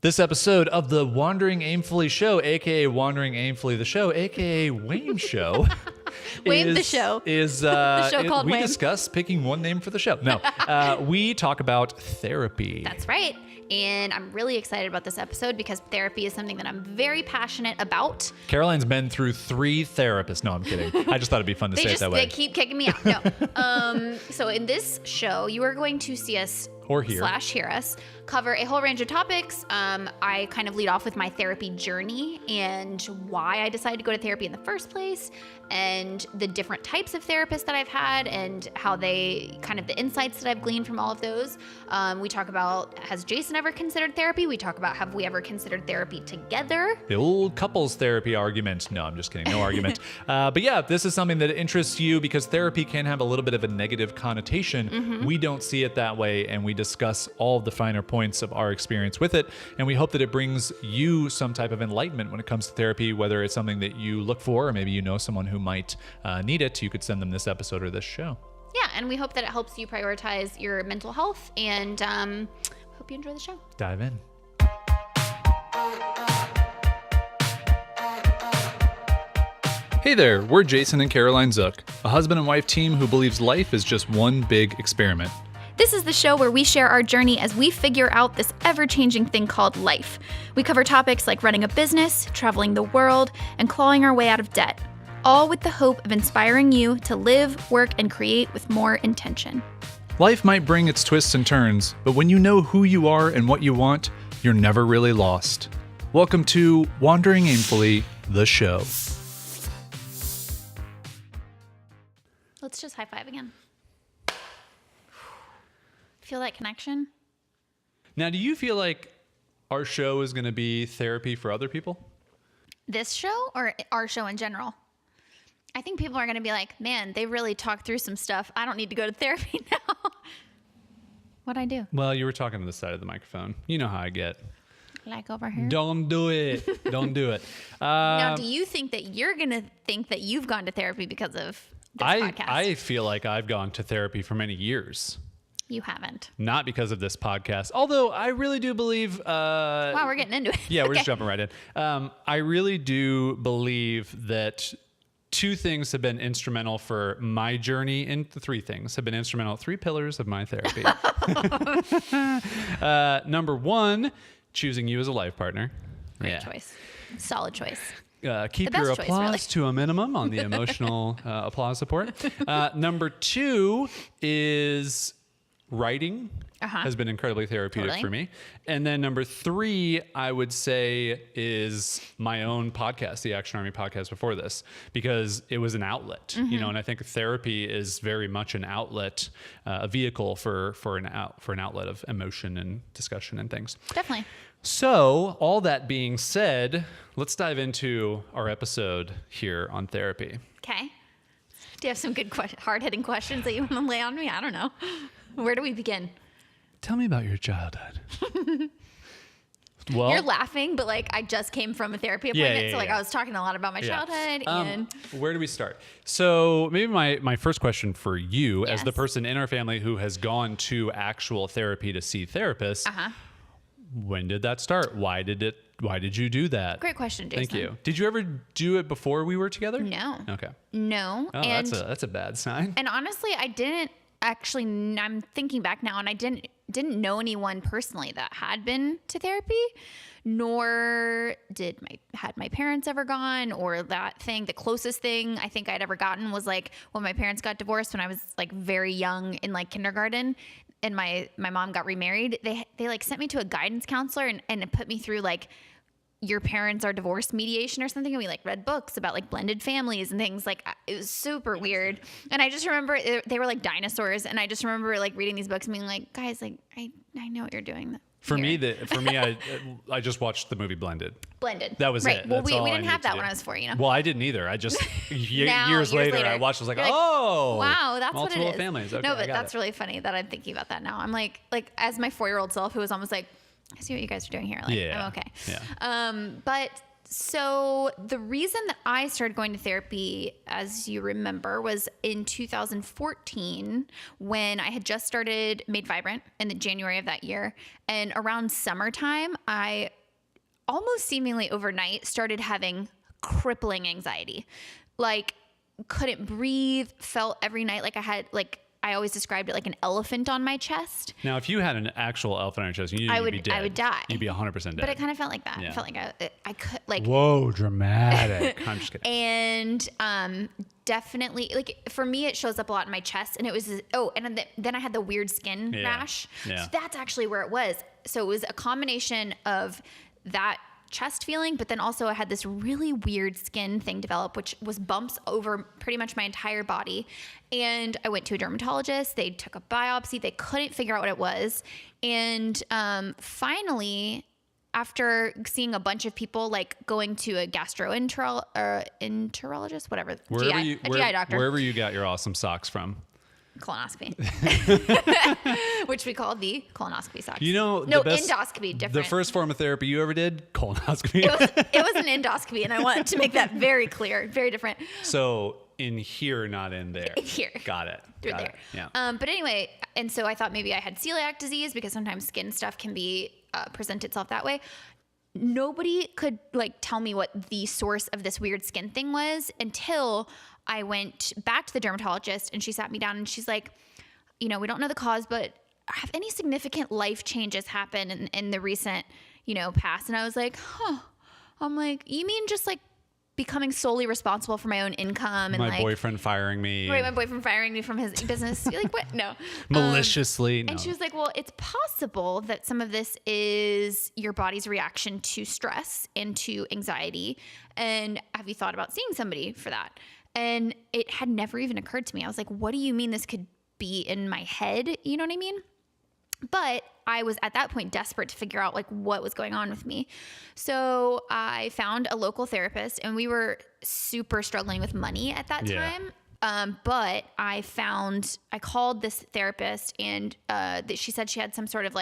This episode of the Wandering Aimfully Show, aka Wandering Aimfully the Show, aka Wayne Show, Wayne the Show. Is the show called we Wayne. discuss picking one name for the show. No, we talk about therapy. That's right. And I'm really excited about this episode because therapy is something that I'm very passionate about. Caroline's been through 3 therapists. No, I'm kidding. I just thought it'd be fun to say it that way. They keep kicking me out. No. So in this show, you are going to see us Or hear. / hear us cover a whole range of topics. I kind of lead off with my therapy journey and why I decided to go to therapy in the first place, and the different types of therapists that I've had and how they kind of the insights that I've gleaned from all of those. We talk about, has Jason ever considered therapy? We talk about, have we ever considered therapy together? The old couples therapy argument. No, I'm just kidding. No argument. But yeah, this is something that interests you because therapy can have a little bit of a negative connotation. Mm-hmm. We don't see it that way, and we discuss all of the finer points of our experience with it. And we hope that it brings you some type of enlightenment when it comes to therapy, whether it's something that you look for, or maybe you know someone who might need it. You could send them this episode or this show. Yeah, and we hope that it helps you prioritize your mental health, and hope you enjoy the show. Dive in. Hey there, we're Jason and Caroline Zook, a husband and wife team who believes life is just one big experiment. This is the show where we share our journey as we figure out this ever-changing thing called life. We cover topics like running a business, traveling the world, and clawing our way out of debt, all with the hope of inspiring you to live, work, and create with more intention. Life might bring its twists and turns, but when you know who you are and what you want, you're never really lost. Welcome to Wandering Aimfully, the show. Let's just high five again. Feel that connection? Now, do you feel like our show is going to be therapy for other people? This show or our show in general? I think people are going to be like, man, they really talked through some stuff. I don't need to go to therapy now. What'd I do? Well, you were talking to the side of the microphone. You know how I get. Like over here? Don't do it. Don't do it. Now, do you think that you're going to think that you've gone to therapy because of this podcast? I feel like I've gone to therapy for many years. You haven't. Not because of this podcast. Although I really do believe... Wow, we're getting into it. Yeah, we're just jumping right in. I really do believe that 2 things have been instrumental for my journey, and 3 things have been instrumental. 3 pillars of my therapy. Number 1, choosing you as a life partner. Great choice. Solid choice. Keep The your best choice, applause really. to a minimum on the emotional applause support. Number 2 is writing. Has been incredibly therapeutic for me. And then number 3, I would say, is my own podcast, the Action Army podcast before this, because it was an outlet, you know, and I think therapy is very much an outlet, a vehicle for an outlet of emotion and discussion and things. Definitely. So, all that being said, let's dive into our episode here on therapy. Okay. Do you have some good hard-hitting questions that you want to lay on me? I don't know. Where do we begin? Tell me about your childhood. Well, You're laughing, but like I just came from a therapy appointment, so like yeah. I was talking a lot about my childhood. And where do we start? So maybe my first question for you, as the Yes. person in our family who has gone to actual therapy to see therapists, when did that start? Why did you do that? Great question, Jason. Thank you. Did you ever do it before we were together? No. Okay. No. Oh, and that's a bad sign. And honestly, I didn't actually. I'm thinking back now, and I didn't know anyone personally that had been to therapy, nor had my parents ever gone, or that thing. The closest thing I think I'd ever gotten was like when my parents got divorced when I was like very young in like kindergarten, and my mom got remarried. They like sent me to a guidance counselor and it put me through like your parents are divorce mediation or something, and we like read books about like blended families and things. Like it was super weird, and I just remember they were like dinosaurs, and I just remember like reading these books and being like, guys, like I know what you're doing. For me, I just watched the movie Blended. That was right. it. Well, That's we all I didn't have needed to that do. when I was 4, you know. Well, I didn't either. I just Now, years later I watched. I was like, oh, wow, that's what multiple it is. families. Okay, no, I but got that's it. really funny that I'm thinking about that now. I'm like as my 4-year-old self who was almost like, I see what you guys are doing here. Like, Yeah. I'm okay. Yeah. But So the reason that I started going to therapy, as you remember, was in 2014 when I had just started Made Vibrant in the January of that year. And around summertime, I almost seemingly overnight started having crippling anxiety. Like, couldn't breathe, felt every night like I had, like, I always described it like an elephant on my chest. Now, if you had an actual elephant on your chest, you'd be dead. I would die. You'd be 100% dead. But it kind of felt like that. Yeah. It felt like I could, like. Whoa, dramatic. I'm just kidding. And definitely, like, for me, it shows up a lot in my chest. And it was, and then I had the weird skin rash. Yeah. So that's actually where it was. So it was a combination of that chest feeling, but then also I had this really weird skin thing develop, which was bumps over pretty much my entire body. And I went to a dermatologist. They took a biopsy. They couldn't figure out what it was. And finally, after seeing a bunch of people, like going to a gastroenterologist, whatever, GI doctor, wherever you got your awesome socks from. Colonoscopy, which we call the colonoscopy socks. Endoscopy, different. The first form of therapy you ever did, colonoscopy. It was an endoscopy, and I wanted to make that very clear, very different. So in here, not in there. In here. Got it. Through Got there. It. Yeah. But anyway, and so I thought maybe I had celiac disease because sometimes skin stuff can be present itself that way. Nobody could tell me what the source of this weird skin thing was until I went back to the dermatologist, and she sat me down and she's like, we don't know the cause, but have any significant life changes happen in the recent, past? And I was like, I'm like, you mean just becoming solely responsible for my own income and my boyfriend firing me. Right, my boyfriend firing me from his business. You're like, what? No. Maliciously. No. And she was like, well, it's possible that some of this is your body's reaction to stress and to anxiety. And have you thought about seeing somebody for that? And it had never even occurred to me. I was like, what do you mean this could be in my head? You know what I mean? But I was at that point desperate to figure out what was going on with me. So I found a local therapist, and we were super struggling with money at that time. But I called this therapist, and she said she had some sort of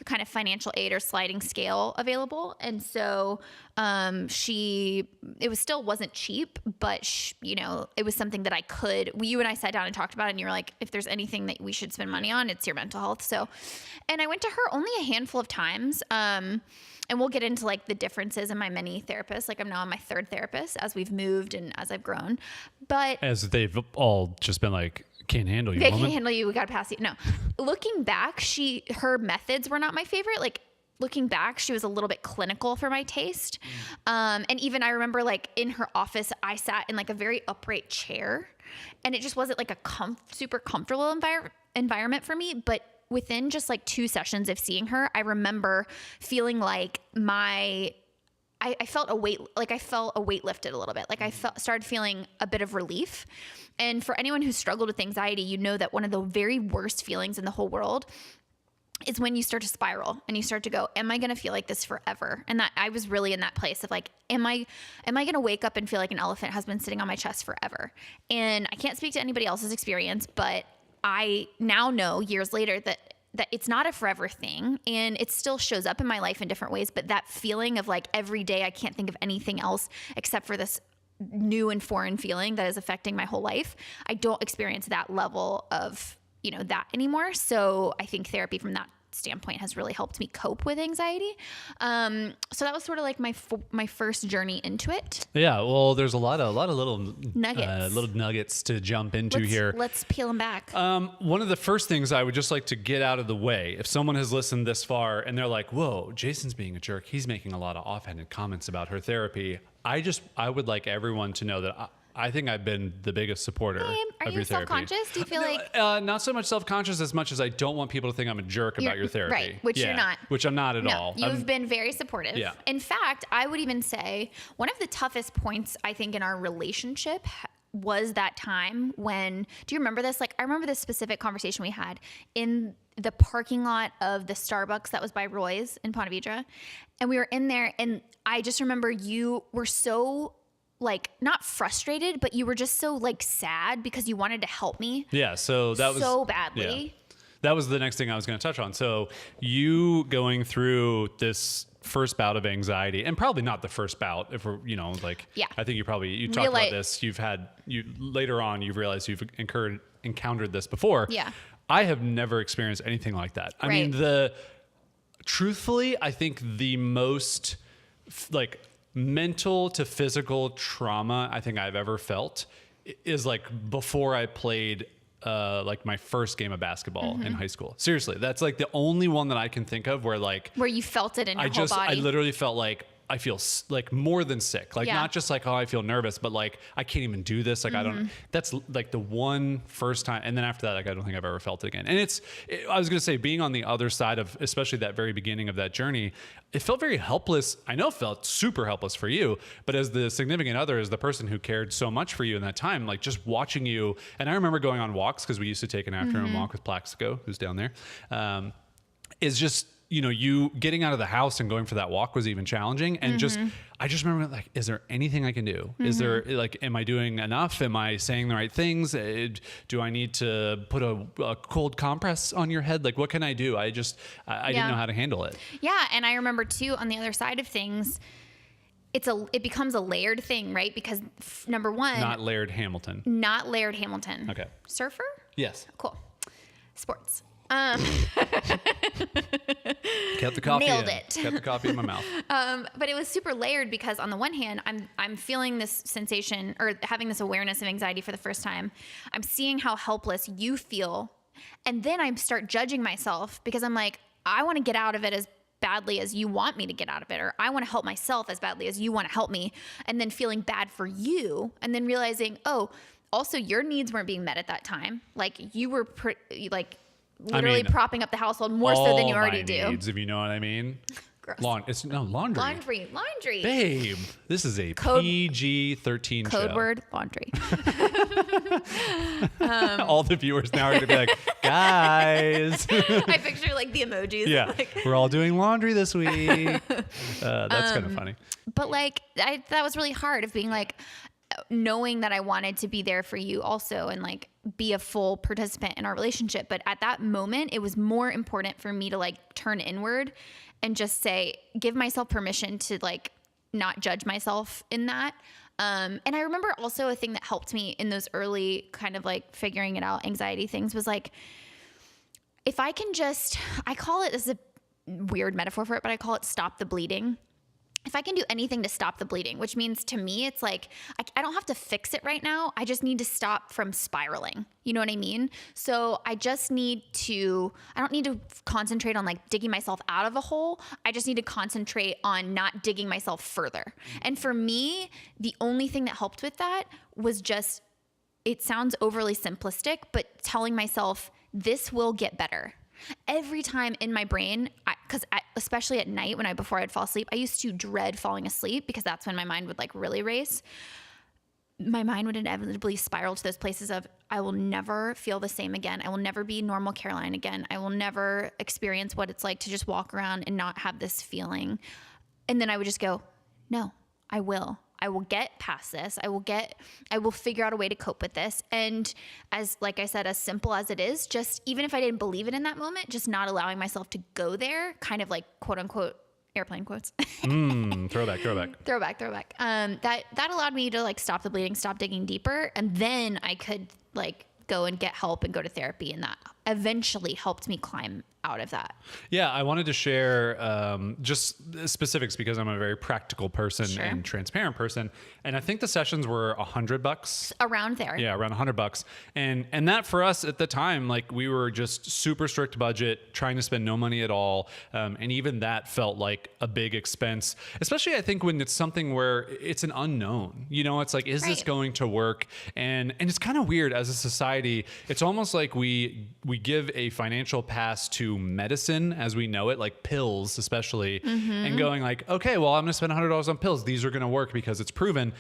kind of financial aid or sliding scale available. And so it still wasn't cheap, but it was something that you and I sat down and talked about it, and you were like, if there's anything that we should spend money on, it's your mental health. So, and I went to her only a handful of times. And we'll get into the differences in my many therapists. I'm now on my third therapist as we've moved and as I've grown. But as they've all just been can't handle you, they woman. can't handle you. We got to pass you. No, looking back, her methods were not my favorite. Looking back, she was a little bit clinical for my taste. And even I remember in her office, I sat in a very upright chair, and it just wasn't a super comfortable environment for me. But within just 2 sessions of seeing her, I remember feeling I felt a weight, I felt a weight lifted a little bit. Started feeling a bit of relief. And for anyone who's struggled with anxiety, that one of the very worst feelings in the whole world is when you start to spiral and you start to go, am I going to feel like this forever? And that I was really in that place of am I going to wake up and feel like an elephant has been sitting on my chest forever? And I can't speak to anybody else's experience, but I now know years later that it's not a forever thing, and it still shows up in my life in different ways. But that feeling of every day I can't think of anything else except for this new and foreign feeling that is affecting my whole life, I don't experience that level of, that anymore. So I think therapy from that standpoint has really helped me cope with anxiety. So that was sort of my first journey into it. Yeah. Well, there's a lot of little nuggets, to jump into here. Let's peel them back. One of the first things I would just like to get out of the way, if someone has listened this far and they're like, whoa, Jason's being a jerk. He's making a lot of offhanded comments about her therapy. I would like everyone to know that I think I've been the biggest supporter of your therapy. Are you self-conscious? Do you feel not so much self-conscious as much as I don't want people to think I'm a jerk about your therapy. Right, which you're not. Which I'm not at all. You've been very supportive. Yeah. In fact, I would even say one of the toughest points, I think, in our relationship was that time when, do you remember this? I remember this specific conversation we had in the parking lot of the Starbucks that was by Roy's in Ponte Vedra. And we were in there, and I just remember you were so not frustrated, but you were just so sad because you wanted to help me. Yeah. So that was so badly. Yeah. That was the next thing I was going to touch on. So you going through this first bout of anxiety, and probably not the first bout, if we're, you know, like, Yeah. I think you talked about this. Later on, you've realized you've encountered this before. Yeah. I have never experienced anything like that. I mean, truthfully, I think the most like mental to physical trauma I think I've ever felt is like before I played like my first game of basketball in high school. Seriously, that's like the only one that I can think of where you felt it in your whole body. I literally felt like I feel like more than sick, like not just like, oh, I feel nervous, but like I can't even do this. Like that's like the one first time. And then after that, like, I don't think I've ever felt it again. And I was going to say, being on the other side of, especially that very beginning of that journey, it felt very helpless. I know it felt super helpless for you, but as the significant other, as the person who cared so much for you in that time, like just watching you. And I remember going on walks, because we used to take an afternoon walk with Plaxico, who's down there, is just, you know, you getting out of the house and going for that walk was even challenging. And I just remember, like, is there anything I can do? Is there, like, am I doing enough? Am I saying the right things? Do I need to put a cold compress on your head? Like, what can I do? I didn't know how to handle it. Yeah. And I remember too, on the other side of things, it becomes a layered thing, right? Because number one, Not Laird Hamilton. Okay. Surfer? Yes. Cool. Sports. Kept the coffee Nailed it. Kept the coffee in my mouth. But it was super layered, because on the one hand, I'm feeling this sensation, or having this awareness of anxiety for the first time. I'm seeing how helpless you feel. And then I start judging myself, because I'm like, I want to get out of it as badly as you want me to get out of it, or I want to help myself as badly as you want to help me. And then feeling bad for you, and then realizing, oh, also your needs weren't being met at that time. Like, you were literally propping up the household more so than you already do. Needs, if you know what I mean. Gross. Laundry. Laundry. Babe, this is a PG-13 code show. word, laundry. All the viewers now are going to be like, guys. I picture like the emojis. Yeah, like, we're all doing laundry this week. That's kind of funny. But like, that was really hard, of being like, knowing that I wanted to be there for you also, and like be a full participant in our relationship. But at that moment, it was more important for me to like turn inward and just say, give myself permission to like not judge myself in that. And I remember also a thing that helped me in those early kind of like figuring it out anxiety things was like, if I can just, I call it, this is a weird metaphor for it, but I call it stop the bleeding. If I can do anything to stop the bleeding, which means to me, it's like, I don't have to fix it right now. I just need to stop from spiraling. You know what I mean? So I don't need to concentrate on like digging myself out of a hole. I just need to concentrate on not digging myself further. And for me, the only thing that helped with that was just, it sounds overly simplistic, but telling myself, this will get better. Every time in my brain, because especially at night before I'd fall asleep, I used to dread falling asleep, because that's when my mind would like really race. My mind would inevitably spiral to those places of, I will never feel the same again. I will never be normal Caroline again. I will never experience what it's like to just walk around and not have this feeling. And then I would just go, no, I will get past this. I will figure out a way to cope with this. And like I said, as simple as it is, just even if I didn't believe it in that moment, just not allowing myself to go there, kind of like quote unquote airplane quotes. Throwback. That allowed me to like stop the bleeding, stop digging deeper. And then I could like go and get help and go to therapy. And that eventually helped me climb out of that. Yeah, I wanted to share just specifics, because I'm a very practical person and transparent person. And I think the sessions were $100. Around there. Yeah, around $100. And that for us at the time, like, we were just super strict budget, trying to spend no money at all. And even that felt like a big expense, especially I think when it's something where it's an unknown. You know, it's like, is this going to work? And it's kind of weird as a society. It's almost like we give a financial pass to medicine as we know it, like pills especially, and going like, okay, well, I'm gonna spend $100 on pills, these are gonna work because it's proven.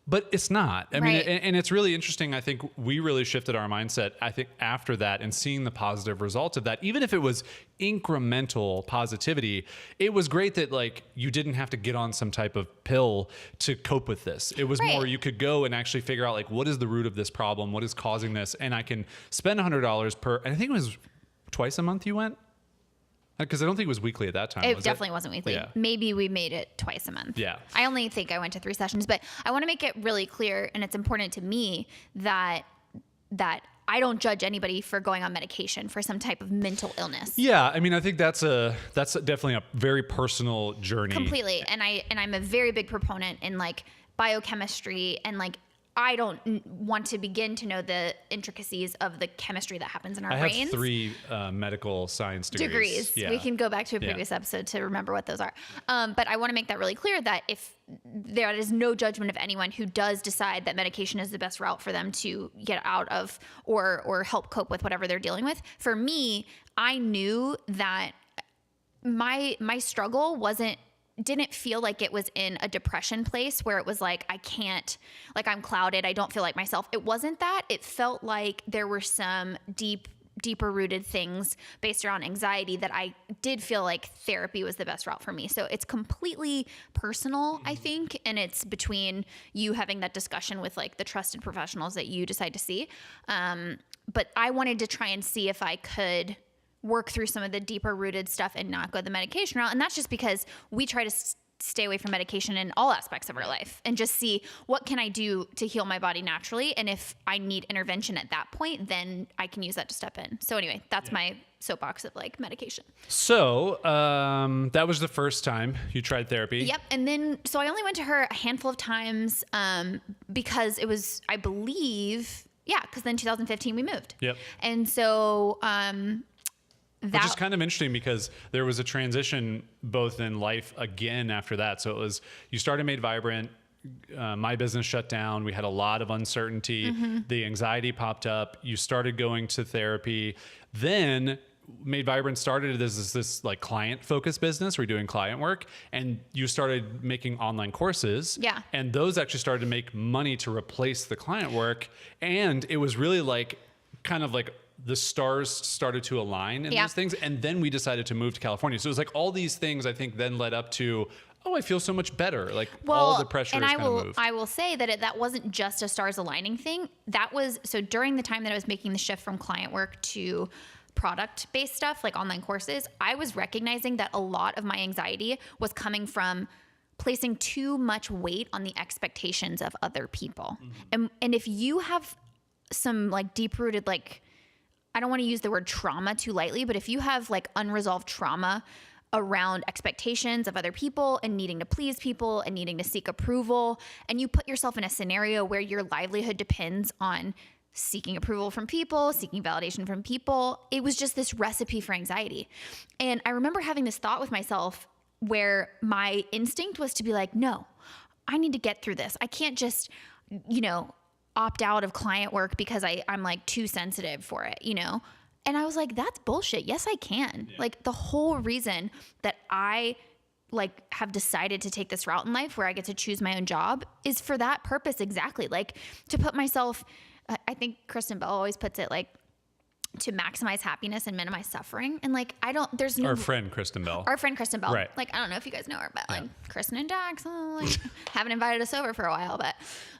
But it's not. I mean, and it's really interesting. I think we really shifted our mindset, I think, after that, and seeing the positive results of that. Even if it was incremental positivity, it was great that like you didn't have to get on some type of pill to cope with this. It was more, you could go and actually figure out like, what is the root of this problem? What is causing this? And I can spend $100 per, and I think it was twice a month you went? Because I don't think it was weekly at that time. It definitely wasn't weekly. Yeah. Maybe we made it twice a month. Yeah. I only think I went to 3 sessions, but I want to make it really clear, and it's important to me that I don't judge anybody for going on medication for some type of mental illness. Yeah, I mean, I think that's definitely a very personal journey. Completely. And I'm a very big proponent in like biochemistry, and like I don't want to begin to know the intricacies of the chemistry that happens in our brains. I have 3 medical science degrees. Yeah. We can go back to a previous episode to remember what those are. But I want to make that really clear that if there is no judgment of anyone who does decide that medication is the best route for them to get out of or help cope with whatever they're dealing with. For me, I knew that my struggle didn't feel like it was in a depression place where it was like, I can't, like I'm clouded. I don't feel like myself. It wasn't that. It felt like there were some deeper rooted things based around anxiety that I did feel like therapy was the best route for me. So it's completely personal, I think. And it's between you having that discussion with like the trusted professionals that you decide to see. But I wanted to try and see if I could work through some of the deeper rooted stuff and not go the medication route. And that's just because we try to stay away from medication in all aspects of our life and just see what can I do to heal my body naturally. And if I need intervention at that point, then I can use that to step in. So anyway, that's my soapbox of like medication. So that was the first time you tried therapy. Yep. And then, so I only went to her a handful of times because it was, I believe, because then 2015 we moved. Yep. And so, which is kind of interesting because there was a transition both in life again after that. So it was, you started Made Vibrant, my business shut down. We had a lot of uncertainty. Mm-hmm. The anxiety popped up. You started going to therapy. Then Made Vibrant started as this like client focused business. We're doing client work, and you started making online courses. Yeah. And those actually started to make money to replace the client work. And it was really like, kind of like, the stars started to align in those things. And then we decided to move to California. So it was like all these things I think then led up to, I feel so much better. Like all the pressure is kind of moved. I will say that that wasn't just a stars aligning thing. That was, so during the time that I was making the shift from client work to product-based stuff, like online courses, I was recognizing that a lot of my anxiety was coming from placing too much weight on the expectations of other people. Mm-hmm. And if you have some like deep-rooted, like, I don't want to use the word trauma too lightly, but if you have like unresolved trauma around expectations of other people and needing to please people and needing to seek approval, and you put yourself in a scenario where your livelihood depends on seeking approval from people, seeking validation from people, it was just this recipe for anxiety. And I remember having this thought with myself where my instinct was to be like, no, I need to get through this. I can't just, opt out of client work because I'm like too sensitive for it, And I was like, that's bullshit. Yes, I can. Yeah. Like the whole reason that I like have decided to take this route in life where I get to choose my own job is for that purpose. Exactly. Like to put myself, I think Kristen Bell always puts it like to maximize happiness and minimize suffering. And like, there's no. Our friend Kristen Bell. Right. Like, I don't know if you guys know her, but like Kristen and Dax, haven't invited us over for a while, but,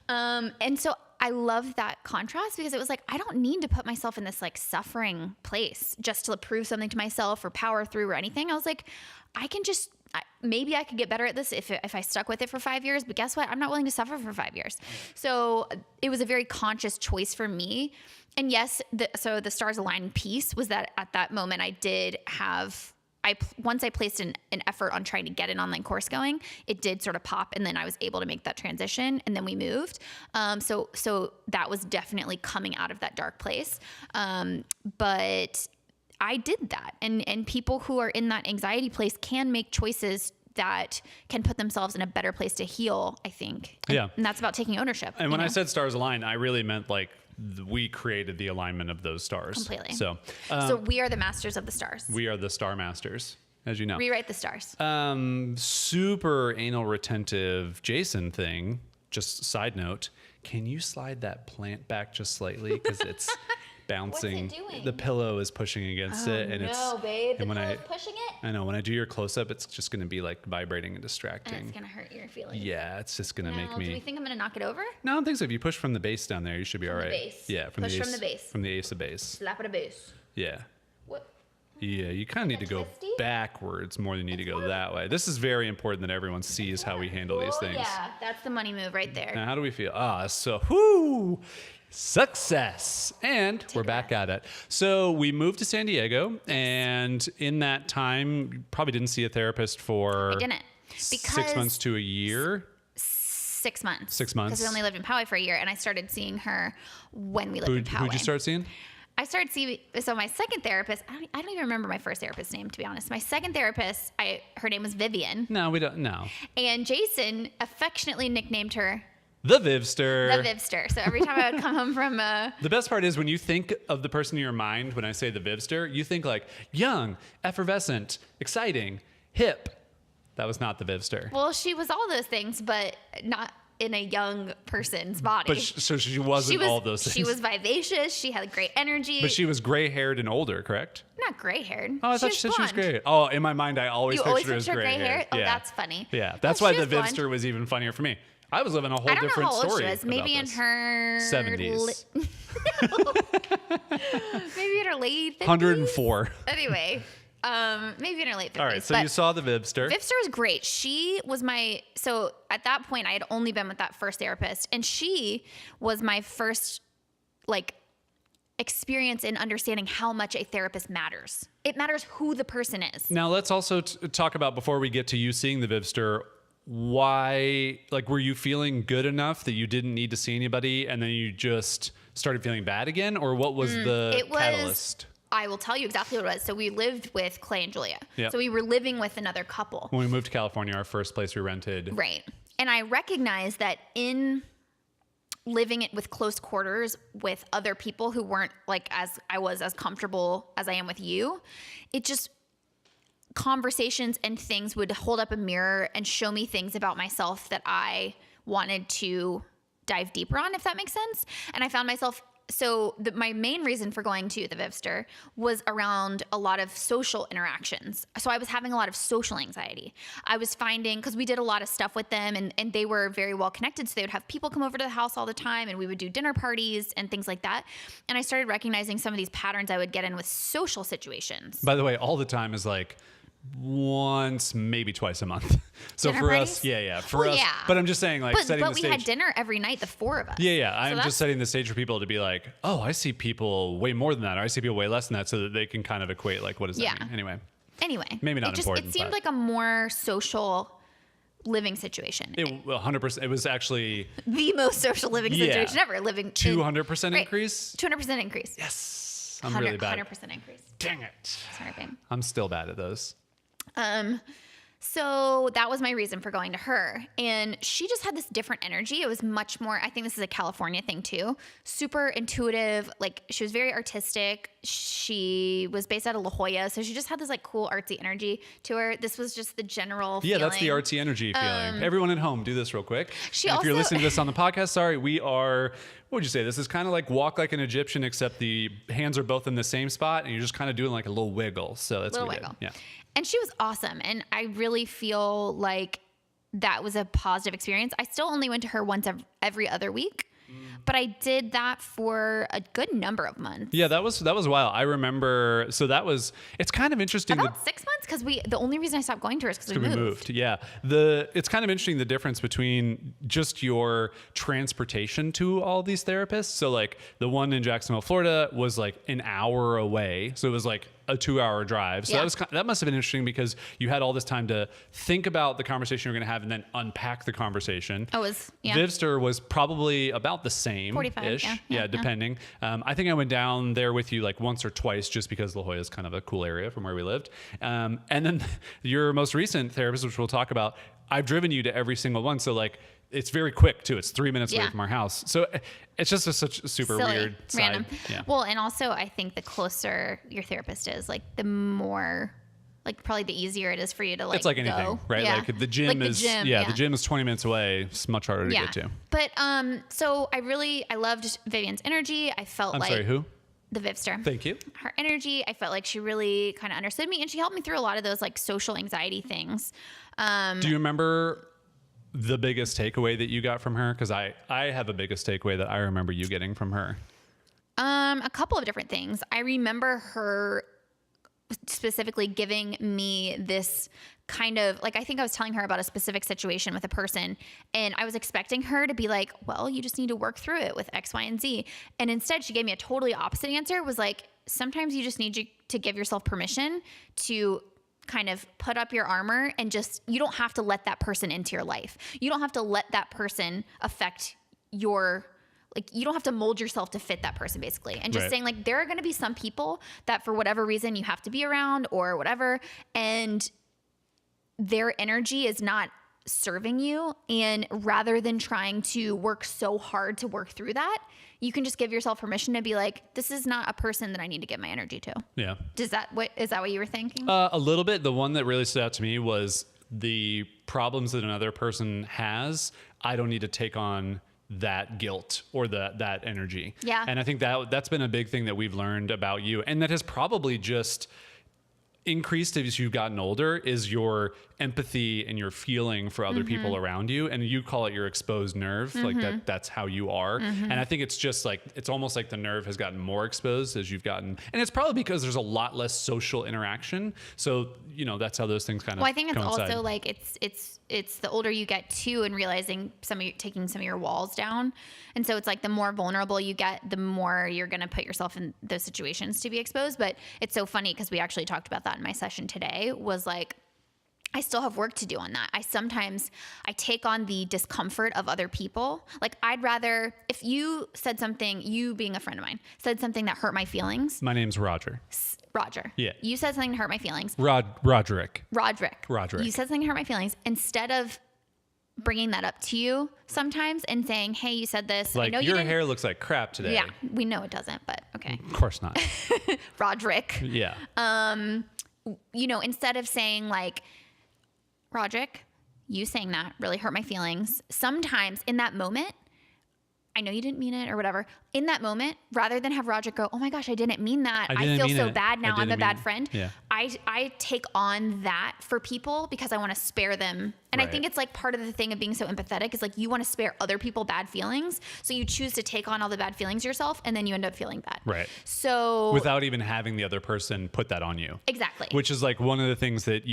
and so I love that contrast because it was like, I don't need to put myself in this like suffering place just to prove something to myself or power through or anything. I was like, I can just, maybe I could get better at this if I stuck with it for 5 years, but guess what? I'm not willing to suffer for 5 years. So it was a very conscious choice for me. And yes, so the stars aligned piece was that at that moment I did have, once I placed an effort on trying to get an online course going, it did sort of pop, and then I was able to make that transition, and then we moved. So that was definitely coming out of that dark place. But I did that, and people who are in that anxiety place can make choices that can put themselves in a better place to heal, I think. And that's about taking ownership. And when I said stars align, I really meant like we created the alignment of those stars. Completely. So we are the masters of the stars. We are the star masters, as you know. Rewrite the stars. Super anal retentive Jason thing. Just side note, can you slide that plant back just slightly? Because it's bouncing. What's it doing? The pillow is pushing against it. And babe. The pillow's pushing it? I know. When I do your close-up, it's just going to be like vibrating and distracting. And it's going to hurt your feelings. Yeah, it's just going to make me... Do we think I'm going to knock it over? No, I don't think so. If you push from the base down there, you should be all right. From the base. Yeah, Push from the base. From the ace of base. Slap at a base. Yeah. What? Yeah, you kind of need to go backwards more than you need to go that way. This is very important that everyone sees how we handle these things. Yeah, that's the money move right there. Now, how do we feel? So, success. And we're back at it. So we moved to San Diego, and in that time, you probably didn't see a therapist for I didn't. Because 6 months to a year. 6 months. 6 months. Because we only lived in Poway for a year, and I started seeing her when we lived in Poway. Who'd you start seeing? I started seeing, so my second therapist, I don't even remember my first therapist's name, to be honest. My second therapist, her name was Vivian. No, we don't know. And Jason affectionately nicknamed her The Vivster. The Vivster. So every time I would come home from The best part is when you think of the person in your mind, when I say the Vivster, you think like young, effervescent, exciting, hip. That was not the Vivster. Well, she was all those things, but not in a young person's body. But so she wasn't all those things. She was vivacious. She had great energy. But she was gray-haired and older, correct? Not gray-haired. Oh, I thought she said she was gray-haired. Oh, in my mind, I always pictured her as gray-haired. Oh, that's funny. Yeah, that's why the Vivster was even funnier for me. I was living a whole different story. I don't know how old she was. Maybe in her 70s. Maybe in her late 50s. 104. Anyway. Maybe in her late 50s. All right, so you saw the Vivster. Vivster was great. She was so at that point, I had only been with that first therapist, and she was my first, experience in understanding how much a therapist matters. It matters who the person is. Now, let's also talk about, before we get to you seeing the Vivster, why, were you feeling good enough that you didn't need to see anybody, and then you just started feeling bad again? Or what was the catalyst? I will tell you exactly what it was. So we lived with Clay and Julia. Yep. So we were living with another couple. When we moved to California, our first place we rented. Right. And I recognized that in living it with close quarters with other people who weren't as comfortable as I am with you, it just, conversations and things would hold up a mirror and show me things about myself that I wanted to dive deeper on, if that makes sense. And I found myself, my main reason for going to the Vivster was around a lot of social interactions. So I was having a lot of social anxiety. I was finding, because we did a lot of stuff with them, and they were very well connected, so they would have people come over to the house all the time, and we would do dinner parties and things like that. And I started recognizing some of these patterns I would get in with social situations. By the way, all the time is once, maybe twice a month. So dinner for parties? us, for us. Yeah. But I'm just saying, setting the stage. But we had dinner every night, the four of us. Yeah. I'm just setting the stage for people to be like, oh, I see people way more than that, or I see people way less than that, so that they can kind of equate, what does that mean? Anyway. Maybe not important. It seemed like a more social living situation. 100%. It was actually the most social living situation ever. 200% increase? 200% increase. Yes. I'm really bad. 100% increase. Dang it. Sorry, babe. I'm still bad at those. So that was my reason for going to her. And she just had this different energy. It was much more, I think this is a California thing too, super intuitive. She was very artistic. She was based out of La Jolla. So she just had this cool artsy energy to her. This was just the general feeling. Yeah, that's the artsy energy feeling. Everyone at home, do this real quick. If you're listening to this on the podcast, sorry, we are, what would you say? This is kind of like walk like an Egyptian, except the hands are both in the same spot, and you're just kind of doing a little wiggle. So that's what we did. Yeah. And she was awesome. And I really feel like that was a positive experience. I still only went to her once every other week, but I did that for a good number of months. Yeah, that was a while. I remember. So it's kind of interesting. About 6 months, because the only reason I stopped going to her is because we moved. Yeah. It's kind of interesting, the difference between just your transportation to all these therapists. So the one in Jacksonville, Florida was an hour away. So it was a 2-hour drive. So that must have been interesting, because you had all this time to think about the conversation you're going to have and then unpack the conversation. Vivster was probably about the same 45-ish. Yeah, depending. I think I went down there with you once or twice, just because La Jolla is kind of a cool area from where we lived. And then your most recent therapist, which we'll talk about, I've driven you to every single one. So it's very quick too. It's 3 minutes away from our house. So it's just such a super weird random side. Yeah. Well, and also I think the closer your therapist is, the more, probably the easier it is for you to it's like anything, go. right? Yeah. The gym the gym is 20 minutes away. It's much harder to get to. But so I loved Vivian's energy. I felt I'm sorry, who? The Vivster. Thank you. Her energy, I felt like she really kind of understood me, and she helped me through a lot of those social anxiety things. Do you remember the biggest takeaway that you got from her? Because I have a biggest takeaway that I remember you getting from her. A couple of different things. I remember her specifically giving me this kind of like, I think I was telling her about a specific situation with a person, and I was expecting her to be like, well, you just need to work through it with X, Y, and Z. And instead she gave me a totally opposite answer, was like, sometimes you just need to give yourself permission to kind of put up your armor and just, you don't have to let that person into your life. You don't have to let that person affect your, like, you don't have to mold yourself to fit that person, basically. And just saying, like, there are going to be some people that for whatever reason you have to be around or whatever, and their energy is not serving you. And rather than trying to work so hard to work through that, you can just give yourself permission to be like, this is not a person that I need to give my energy to. Yeah. Is that what you were thinking? A little bit. The one that really stood out to me was the problems that another person has. I don't need to take on that guilt or that energy. Yeah. And I think that's been a big thing that we've learned about you. And that has probably just increased as you've gotten older, is your empathy and your feeling for other people around you. And you call it your exposed nerve, like that's how you are. And I think it's just like, it's almost like the nerve has gotten more exposed as you've gotten, and it's probably because there's a lot less social interaction. So, you know, that's how those things kind of I think it's coincide. also like, it's the older you get too, and realizing taking some of your walls down. And so it's like the more vulnerable you get, the more you're going to put yourself in those situations to be exposed. But it's so funny because we actually talked about that in my session today, was like, I still have work to do on that. I take on the discomfort of other people. Like, I'd rather, if you said something, you being a friend of mine, said something that hurt my feelings. My name's Roger. Yeah. You said something that hurt my feelings. Roderick. You said something that hurt my feelings. Instead of bringing that up to you sometimes and saying, hey, you said this. Like, I know your hair looks like crap today. Yeah, we know it doesn't, but okay. Of course not. Roderick. Yeah. You know, instead of saying like, Roderick, you saying that really hurt my feelings. Sometimes in that moment, I know you didn't mean it or whatever. In that moment, rather than have Roderick go, oh my gosh, I didn't mean that. I feel so bad now. I'm a bad friend. Yeah. I take on that for people because I want to spare them. And I think it's like part of the thing of being so empathetic is like, you want to spare other people bad feelings. So you choose to take on all the bad feelings yourself, and then you end up feeling bad. Right. So without even having the other person put that on you. Exactly. Which is like one of the things that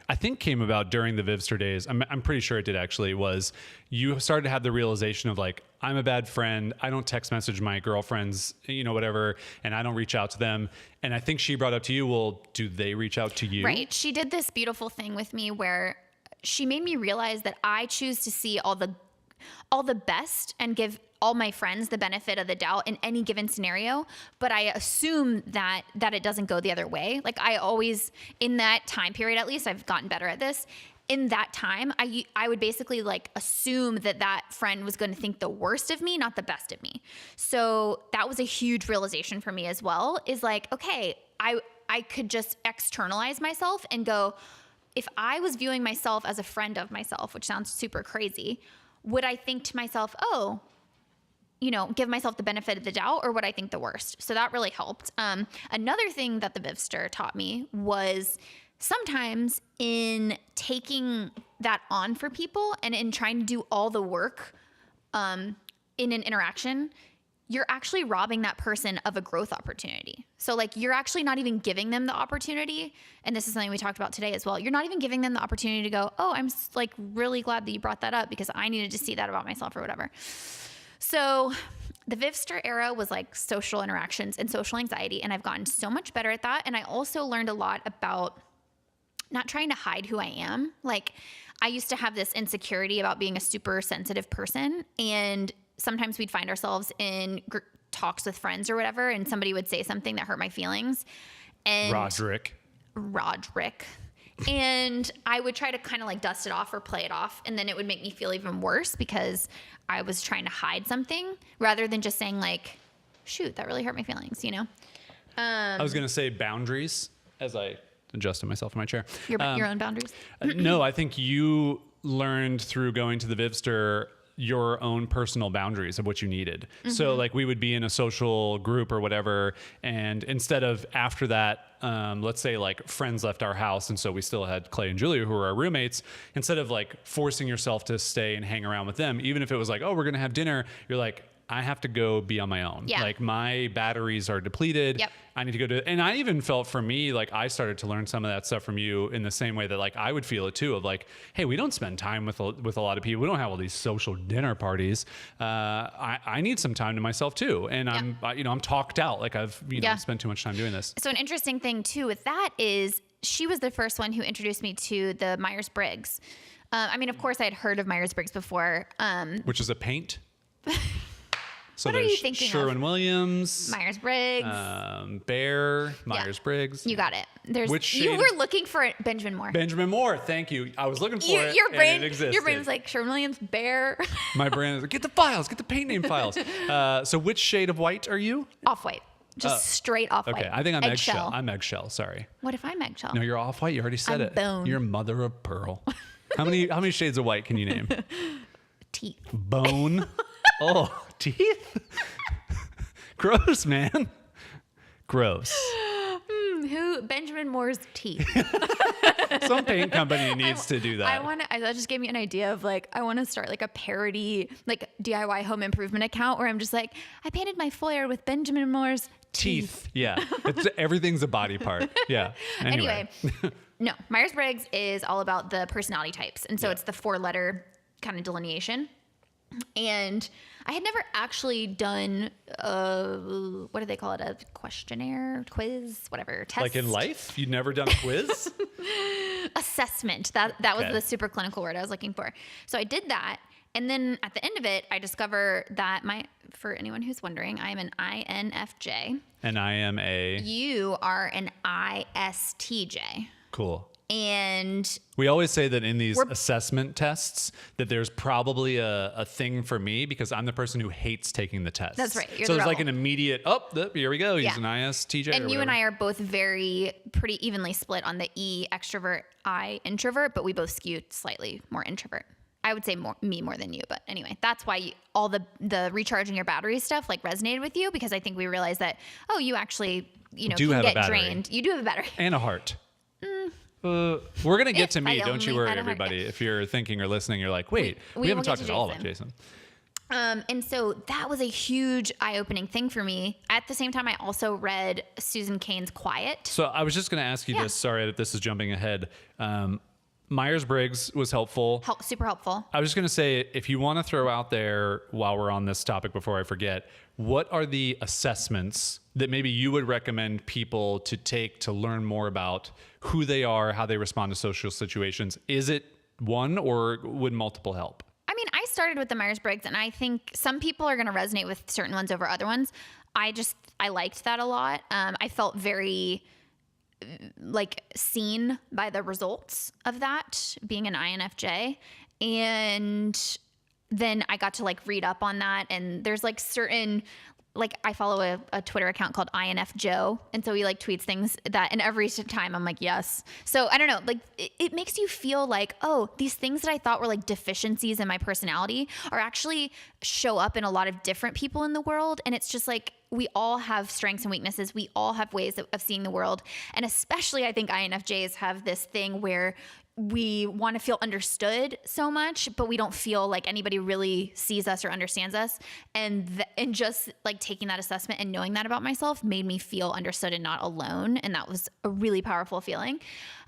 I think came about during the Vivster days. I'm pretty sure it did actually, was you started to have the realization of like, I'm a bad friend. I don't text message my girlfriends, you know, whatever, and I don't reach out to them. And I think she brought up to you, well, do they reach out to you? Right. She did this beautiful thing with me where she made me realize that I choose to see all the best and give all my friends the benefit of the doubt in any given scenario. But I assume that it doesn't go the other way. Like, I always, in that time period, at least I've gotten better at this. In that time, I would basically like assume that friend was going to think the worst of me, not the best of me. So that was a huge realization for me as well, is like, okay, I could just externalize myself and go, if I was viewing myself as a friend of myself, which sounds super crazy, would I think to myself, oh, you know, give myself the benefit of the doubt, or would I think the worst? So that really helped. Another thing that the Vivster taught me was sometimes in taking that on for people and in trying to do all the work in an interaction, you're actually robbing that person of a growth opportunity. So like, you're actually not even giving them the opportunity. And this is something we talked about today as well. You're not even giving them the opportunity to go, oh, I'm like really glad that you brought that up because I needed to see that about myself or whatever. So the Vivster era was like social interactions and social anxiety. And I've gotten so much better at that. And I also learned a lot about not trying to hide who I am. Like, I used to have this insecurity about being a super sensitive person, and sometimes we'd find ourselves in talks with friends or whatever, and somebody would say something that hurt my feelings. And Roderick. And I would try to kind of like dust it off or play it off, and then it would make me feel even worse because I was trying to hide something rather than just saying like, shoot, that really hurt my feelings, you know? I was going to say boundaries as I adjusted myself in my chair. Your own boundaries? No, I think you learned through going to the Vivster your own personal boundaries of what you needed. Mm-hmm. So like, we would be in a social group or whatever, and instead of after that, let's say like friends left our house, and so we still had Clay and Julia who were our roommates, instead of like forcing yourself to stay and hang around with them, even if it was like, oh, we're gonna have dinner, you're like, I have to go be on my own. Yeah. Like my batteries are depleted. Yep. I need to go and I even felt for me, like I started to learn some of that stuff from you in the same way that like I would feel it too, of like, hey, we don't spend time with a lot of people. We don't have all these social dinner parties. I need some time to myself too. And I'm talked out. Like I've, spent too much time doing this. So an interesting thing too with that is she was the first one who introduced me to the Myers-Briggs. I mean, of course I had heard of Myers-Briggs before. Which is a paint. So what are you thinking Sherwin-Williams, Myers-Briggs, Bear, Myers-Briggs. You got it. You were looking for it, Benjamin Moore. Benjamin Moore, thank you. I was looking for it. Your brain, and it existed. your brain was like Sherwin-Williams, Bear. My brain is like, get the files, get the paint name files. So which shade of white are you? Off-white. Just straight off-white. Okay, I think I'm eggshell. I'm eggshell. Sorry. What if I'm eggshell? No, you're off-white. You already said I'm it. bone. You're mother of pearl. How many shades of white can you name? Teeth. Bone. Oh, teeth? Gross, man. Gross. Who? Benjamin Moore's teeth. Some paint company needs to do that. That just gave me an idea of like, I want to start like a parody, like DIY home improvement account where I'm just like, I painted my foyer with Benjamin Moore's teeth. Yeah. Everything's a body part. Yeah. Anyway. No, Myers-Briggs is all about the personality types. And so it's the 4-letter kind of delineation. And I had never actually done what do they call it? A questionnaire, quiz, whatever, test. Like in life? You'd never done a quiz? Assessment. That was the super clinical word I was looking for. So I did that. And then at the end of it, I discover that for anyone who's wondering, I'm an INFJ. And I am You are an ISTJ. Cool. And we always say that in these assessment tests that there's probably a thing for me because I'm the person who hates taking the test. That's right. So there's like an immediate, here we go. He's an ISTJ. And you and I are both pretty evenly split on the E extrovert, I introvert, but we both skew slightly more introvert. I would say me more than you, but anyway, that's why all the recharging your battery stuff like resonated with you because I think we realized that, you actually, can get drained. You do have a battery. And a heart. We're going to get to me. Don't you worry, everybody. If you're thinking or listening, you're like, wait, we haven't talked at all about Jason. And so that was a huge eye-opening thing for me. At the same time, I also read Susan Cain's Quiet. So I was just going to ask you this. Sorry that this is jumping ahead. Myers-Briggs was helpful. Super helpful. I was just going to say, if you want to throw out there while we're on this topic before I forget, what are the assessments that maybe you would recommend people to take to learn more about who they are, how they respond to social situations? Is it one or would multiple help? I mean, I started with the Myers-Briggs and I think some people are going to resonate with certain ones over other ones. I liked that a lot. I felt very seen by the results of that being an INFJ. And then I got to read up on that. And there's certain, I follow a Twitter account called INF Joe. And so he tweets things and every time I'm like, yes. So I don't know, it makes you feel like, oh, these things that I thought were deficiencies in my personality are actually show up in a lot of different people in the world. And it's just we all have strengths and weaknesses. We all have ways of seeing the world. And especially I think INFJs have this thing where we want to feel understood so much, but we don't feel like anybody really sees us or understands us. And just taking that assessment and knowing that about myself made me feel understood and not alone. And that was a really powerful feeling.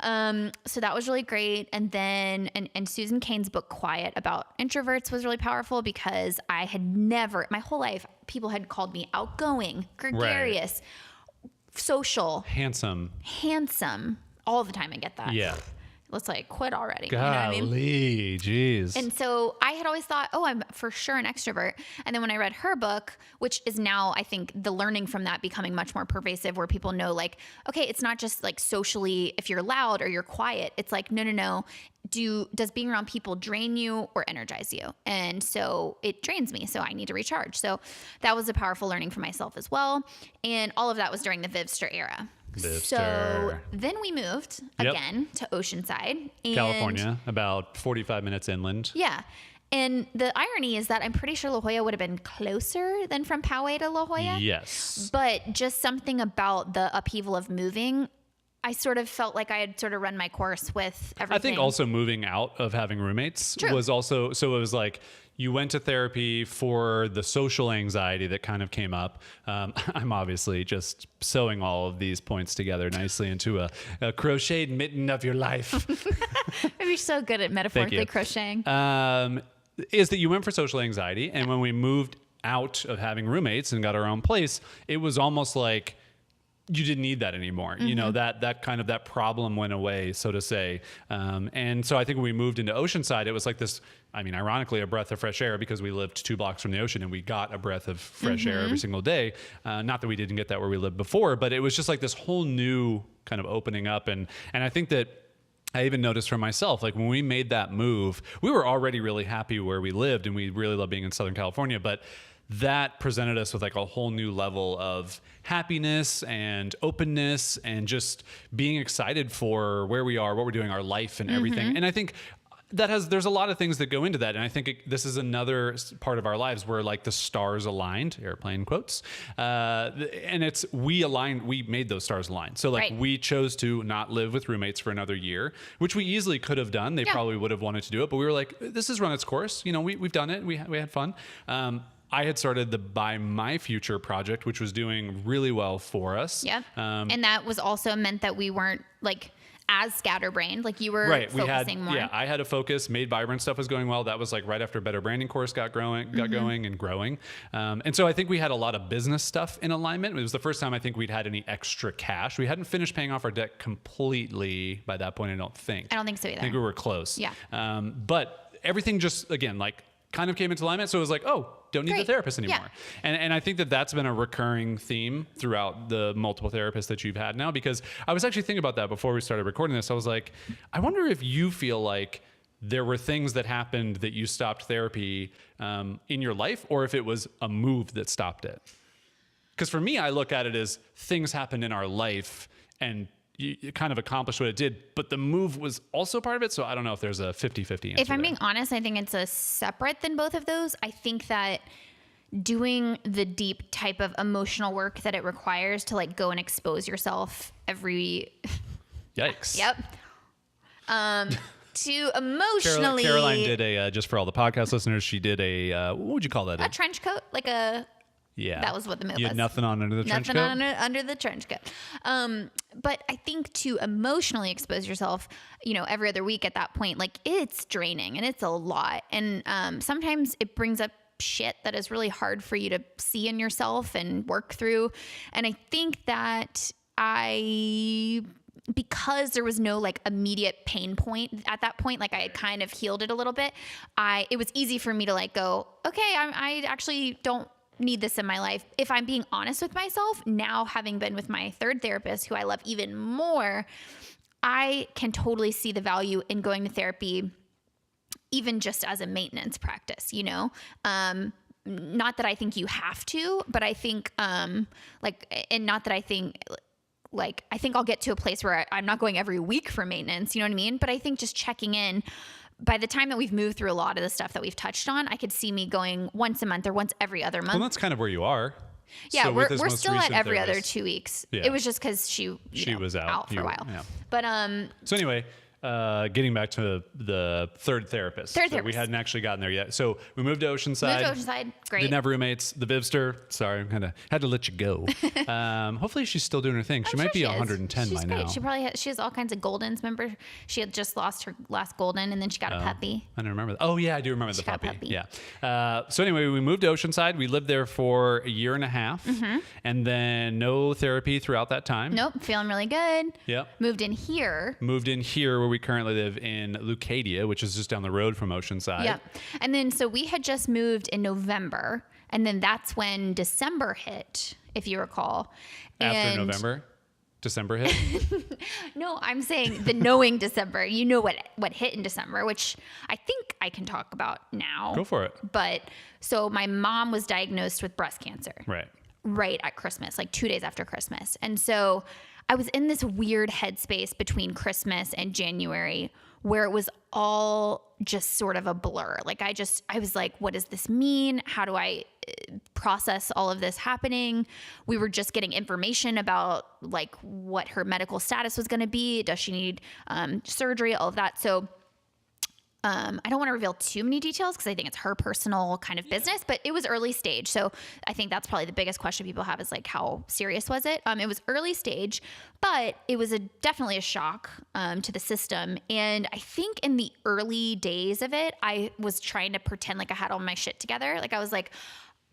So that was really great. And then, and Susan Cain's book, Quiet, about introverts was really powerful because I had never, my whole life, people had called me outgoing, gregarious, social, handsome, all the time. I get that. Yeah. Let's quit already. Golly, you know what I mean? Geez. And so I had always thought, I'm for sure an extrovert. And then when I read her book, which is now, I think the learning from that becoming much more pervasive where people know okay, it's not just socially, if you're loud or you're quiet, it's no. Does being around people drain you or energize you? And so it drains me. So I need to recharge. So that was a powerful learning for myself as well. And all of that was during the Vivster era. So then we moved again to Oceanside. California, about 45 minutes inland. Yeah. And the irony is that I'm pretty sure La Jolla would have been closer than from Poway to La Jolla. Yes. But just something about the upheaval of moving, I sort of felt like I had sort of run my course with everything. I think also moving out of having roommates was also, so it was you went to therapy for the social anxiety that kind of came up. I'm obviously just sewing all of these points together nicely into a crocheted mitten of your life. You're so good at metaphorically crocheting. Is that you went for social anxiety, and when we moved out of having roommates and got our own place, it was almost like you didn't need that anymore. You know, that kind of that problem went away, so to say. And so I think when we moved into Oceanside, it was like this, I mean, ironically, a breath of fresh air, because we lived 2 blocks from the ocean and we got a breath of fresh air every single day. Not that we didn't get that where we lived before, but it was just like this whole new kind of opening up. And I think that I even noticed for myself, like when we made that move, we were already really happy where we lived and we really love being in Southern California, but that presented us with like a whole new level of happiness and openness and just being excited for where we are, what we're doing, our life and everything. And I think there's a lot of things that go into that. And I think this is another part of our lives where like the stars aligned, airplane quotes. And we made those stars align. So like we chose to not live with roommates for another year, which we easily could have done. They probably would have wanted to do it, but we were like, this has run its course. You know, we've done it. We had fun. I had started the By My Future project, which was doing really well for us. Yep. And that was also meant that we weren't like as scatterbrained, like you were focusing more. Yeah, I had a focus. Made Vibrant stuff was going well. That was like right after Better Branding course got going and growing. And so I think we had a lot of business stuff in alignment. It was the first time I think we'd had any extra cash. We hadn't finished paying off our debt completely by that point, I don't think. I don't think so either. I think we were close. Yeah. But everything just, again, like kind of came into alignment. So it was like, oh, don't need the therapist anymore. Yeah. And I think that that's been a recurring theme throughout the multiple therapists that you've had now, because I was actually thinking about that before we started recording this. I was like, I wonder if you feel like there were things that happened that you stopped therapy in your life, or if it was a move that stopped it. Because for me, I look at it as things happened in our life and you kind of accomplished what it did, but the move was also part of it. So I don't know if there's a 50-50 answer. If I'm being honest, I think it's a separate than both of those. I think that doing the deep type of emotional work that it requires to like go and expose yourself every... Yikes. Yep. To emotionally... Caroline did a, just for all the podcast listeners, she did a, what would you call that? A trench coat? Like a... Yeah. That was what the move was. You had nothing on under the trench coat? Nothing on under the trench coat. But I think to emotionally expose yourself, you know, every other week at that point, like it's draining and it's a lot. And sometimes it brings up shit that is really hard for you to see in yourself and work through. And I think that because there was no like immediate pain point at that point, like I had kind of healed it a little bit. It was easy for me to like go, okay, I actually don't need this in my life. If I'm being honest with myself, now having been with my third therapist, who I love even more, I can totally see the value in going to therapy, even just as a maintenance practice, you know? Not that I think you have to, but I think, and not that I think, like, I think I'll get to a place where I'm not going every week for maintenance, you know what I mean? But I think just checking in, by the time that we've moved through a lot of the stuff that we've touched on, I could see me going once a month or once every other month. Well, that's kind of where you are. Yeah, so we're still at every other 2 weeks. Yeah. It was just because she was out for a while. Yeah. But so anyway, getting back to the third therapist. We hadn't actually gotten there yet. So we moved to Oceanside. Great. Didn't have roommates. The Vivster. Sorry, I had to let you go. Hopefully she's still doing her thing. She might be 110 by now. She probably she has all kinds of Goldens. Remember, she had just lost her last Golden, and then she got a puppy. I don't remember that. Oh yeah, I do remember the puppy. Got a puppy. Yeah. So anyway, we moved to Oceanside. We lived there for a year and a half, and then no therapy throughout that time. Nope, feeling really good. Yep. Moved in here where we currently live in Leucadia, which is just down the road from Oceanside. Yeah. And then so we had just moved in November, and then that's when December hit, if you recall. After November? December hit? No, I'm saying the knowing December. You know what hit in December, which I think I can talk about now. Go for it. But so my mom was diagnosed with breast cancer. Right at Christmas, like 2 days after Christmas. And so I was in this weird headspace between Christmas and January where it was all just sort of a blur. Like I was like, what does this mean? How do I process all of this happening? We were just getting information about like what her medical status was going to be. Does she need surgery? All of that. So I don't want to reveal too many details because I think it's her personal kind of business, but it was early stage. So I think that's probably the biggest question people have is like, how serious was it? It was early stage, but it was definitely a shock to the system. And I think in the early days of it, I was trying to pretend like I had all my shit together. Like I was like,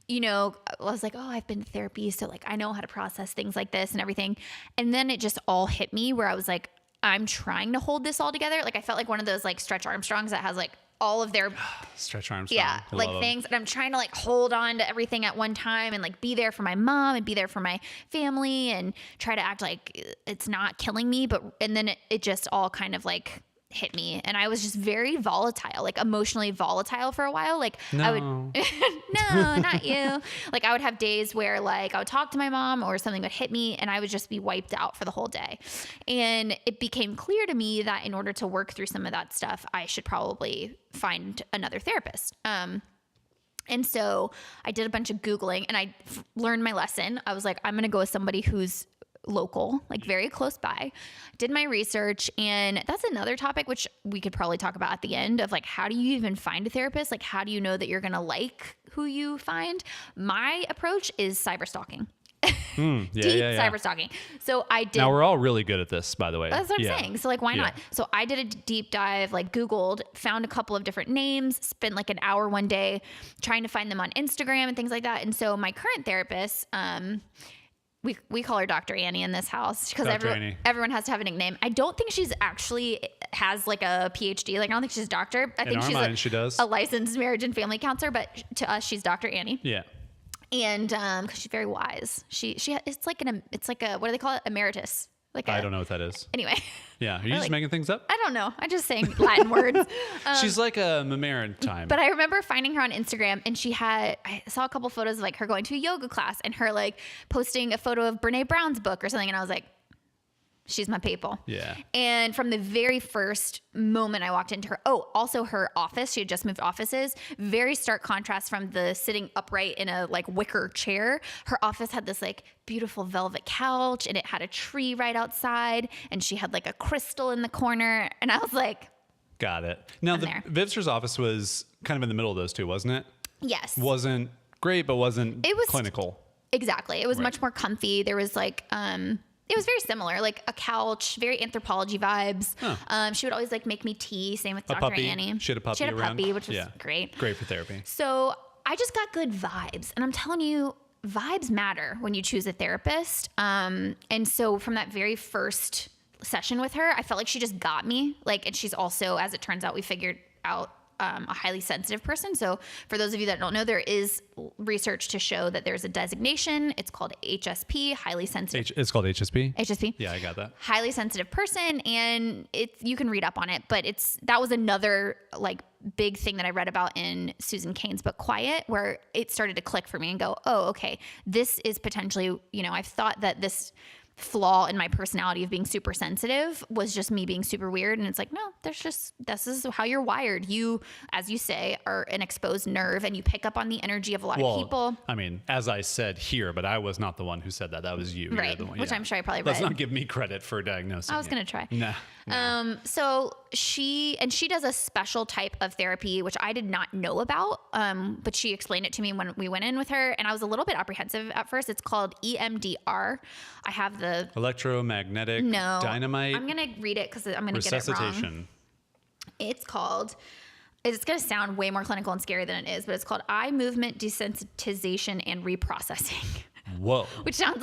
oh, I've been to therapy, so like I know how to process things like this and everything. And then it just all hit me where I was like, I'm trying to hold this all together. Like I felt like one of those like Stretch Armstrongs that has like all of their Stretch Armstrong. Yeah, like things. And I'm trying to like hold on to everything at one time and like be there for my mom and be there for my family and try to act like it's not killing me. And then it just all kind of like hit me, and I was just very volatile, like emotionally volatile for a while. Like I would, no, not you. Like I would have days where like I would talk to my mom or something would hit me and I would just be wiped out for the whole day. And it became clear to me that in order to work through some of that stuff, I should probably find another therapist. And so I did a bunch of Googling and I learned my lesson. I was like, I'm going to go with somebody who's local, like very close by. Did my research, and that's another topic which we could probably talk about at the end of like, how do you even find a therapist? Like, how do you know that you're gonna like who you find? My approach is cyber stalking. Deep cyber stalking. So I did. Now we're all really good at this, by the way. That's what I'm saying. So like, why not? So I did a deep dive, like Googled, found a couple of different names, spent like an hour one day trying to find them on Instagram and things like that. And so my current therapist, we call her Dr. Annie in this house because everyone has to have a nickname. I don't think she's actually has like a PhD. Like I don't think she's a doctor. I think she does. A licensed marriage and family counselor, but to us, she's Dr. Annie. Yeah. And because she's very wise. It's like a what do they call it? Emeritus. I don't know what that is. Anyway. Yeah. Are you just making things up? I don't know. I'm just saying Latin words. She's like a maritime. But I remember finding her on Instagram and I saw a couple photos of like her going to a yoga class and her like posting a photo of Brene Brown's book or something. And I was like, she's my people. Yeah. And from the very first moment I walked into also her office, she had just moved offices, very stark contrast from the sitting upright in a like wicker chair. Her office had this like beautiful velvet couch and it had a tree right outside and she had like a crystal in the corner. And I was like, got it. Now Vivster's office was kind of in the middle of those two, wasn't it? Yes. Wasn't great, but wasn't clinical. Exactly. It was much more comfy. There was like, it was very similar, like a couch, very anthropology vibes. Huh. She would always like make me tea. Same with Dr. Annie. She had a puppy around. Puppy, which was great. Great for therapy. So I just got good vibes, and I'm telling you, vibes matter when you choose a therapist. And so from that very first session with her, I felt like she just got me. Like, and she's also, as it turns out, we figured out a highly sensitive person. So for those of you that don't know, there is research to show that there's a designation. It's called HSP, highly sensitive. It's called HSP? HSP. Yeah, I got that. Highly sensitive person. And you can read up on it, but that was another like big thing that I read about in Susan Cain's book, Quiet, where it started to click for me and go, oh, okay, this is potentially, I've thought that this flaw in my personality of being super sensitive was just me being super weird. And it's like, no, this is how you're wired. You, as you say, are an exposed nerve and you pick up on the energy of a lot of people. I mean, as I said here, but I was not the one who said that. That was you. Right. You're the one, which I'm sure I probably read. Let's not give me credit for diagnosing. I was going to try. Nah. So she does a special type of therapy, which I did not know about. But she explained it to me when we went in with her, and I was a little bit apprehensive at first. It's called EMDR. I have the electromagnetic dynamite. I'm going to read it because I'm going to get it wrong. It's going to sound way more clinical and scary than it is, but it's called eye movement desensitization and reprocessing. Whoa. Which sounds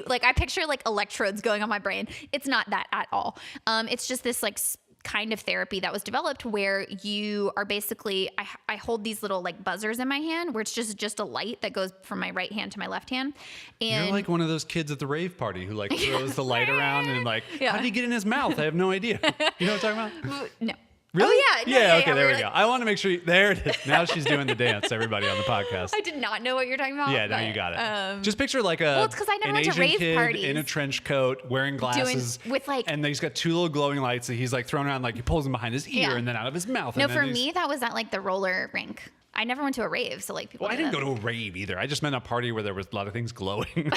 like I picture like electrodes going on my brain. It's not that at all. It's just this like kind of therapy that was developed where you are basically, I hold these little like buzzers in my hand where it's just a light that goes from my right hand to my left hand. And you're like one of those kids at the rave party who like throws the light around and like, how did he get in his mouth? I have no idea. You know what I'm talking about? No. Really? Oh, yeah. Okay, there we go. I want to make sure. There it is. Now she's doing the dance, everybody on the podcast. I did not know what you're talking about. Yeah, now you got it. Just picture like it's because I never went to rave parties. In a trench coat, wearing glasses. And he's got two little glowing lights that he's like throwing around, like he pulls them behind his ear and then out of his mouth. No, for me, that was at like the roller rink. I never went to a rave, so like people. Well, I didn't go to a rave either. I just meant a party where there was a lot of things glowing.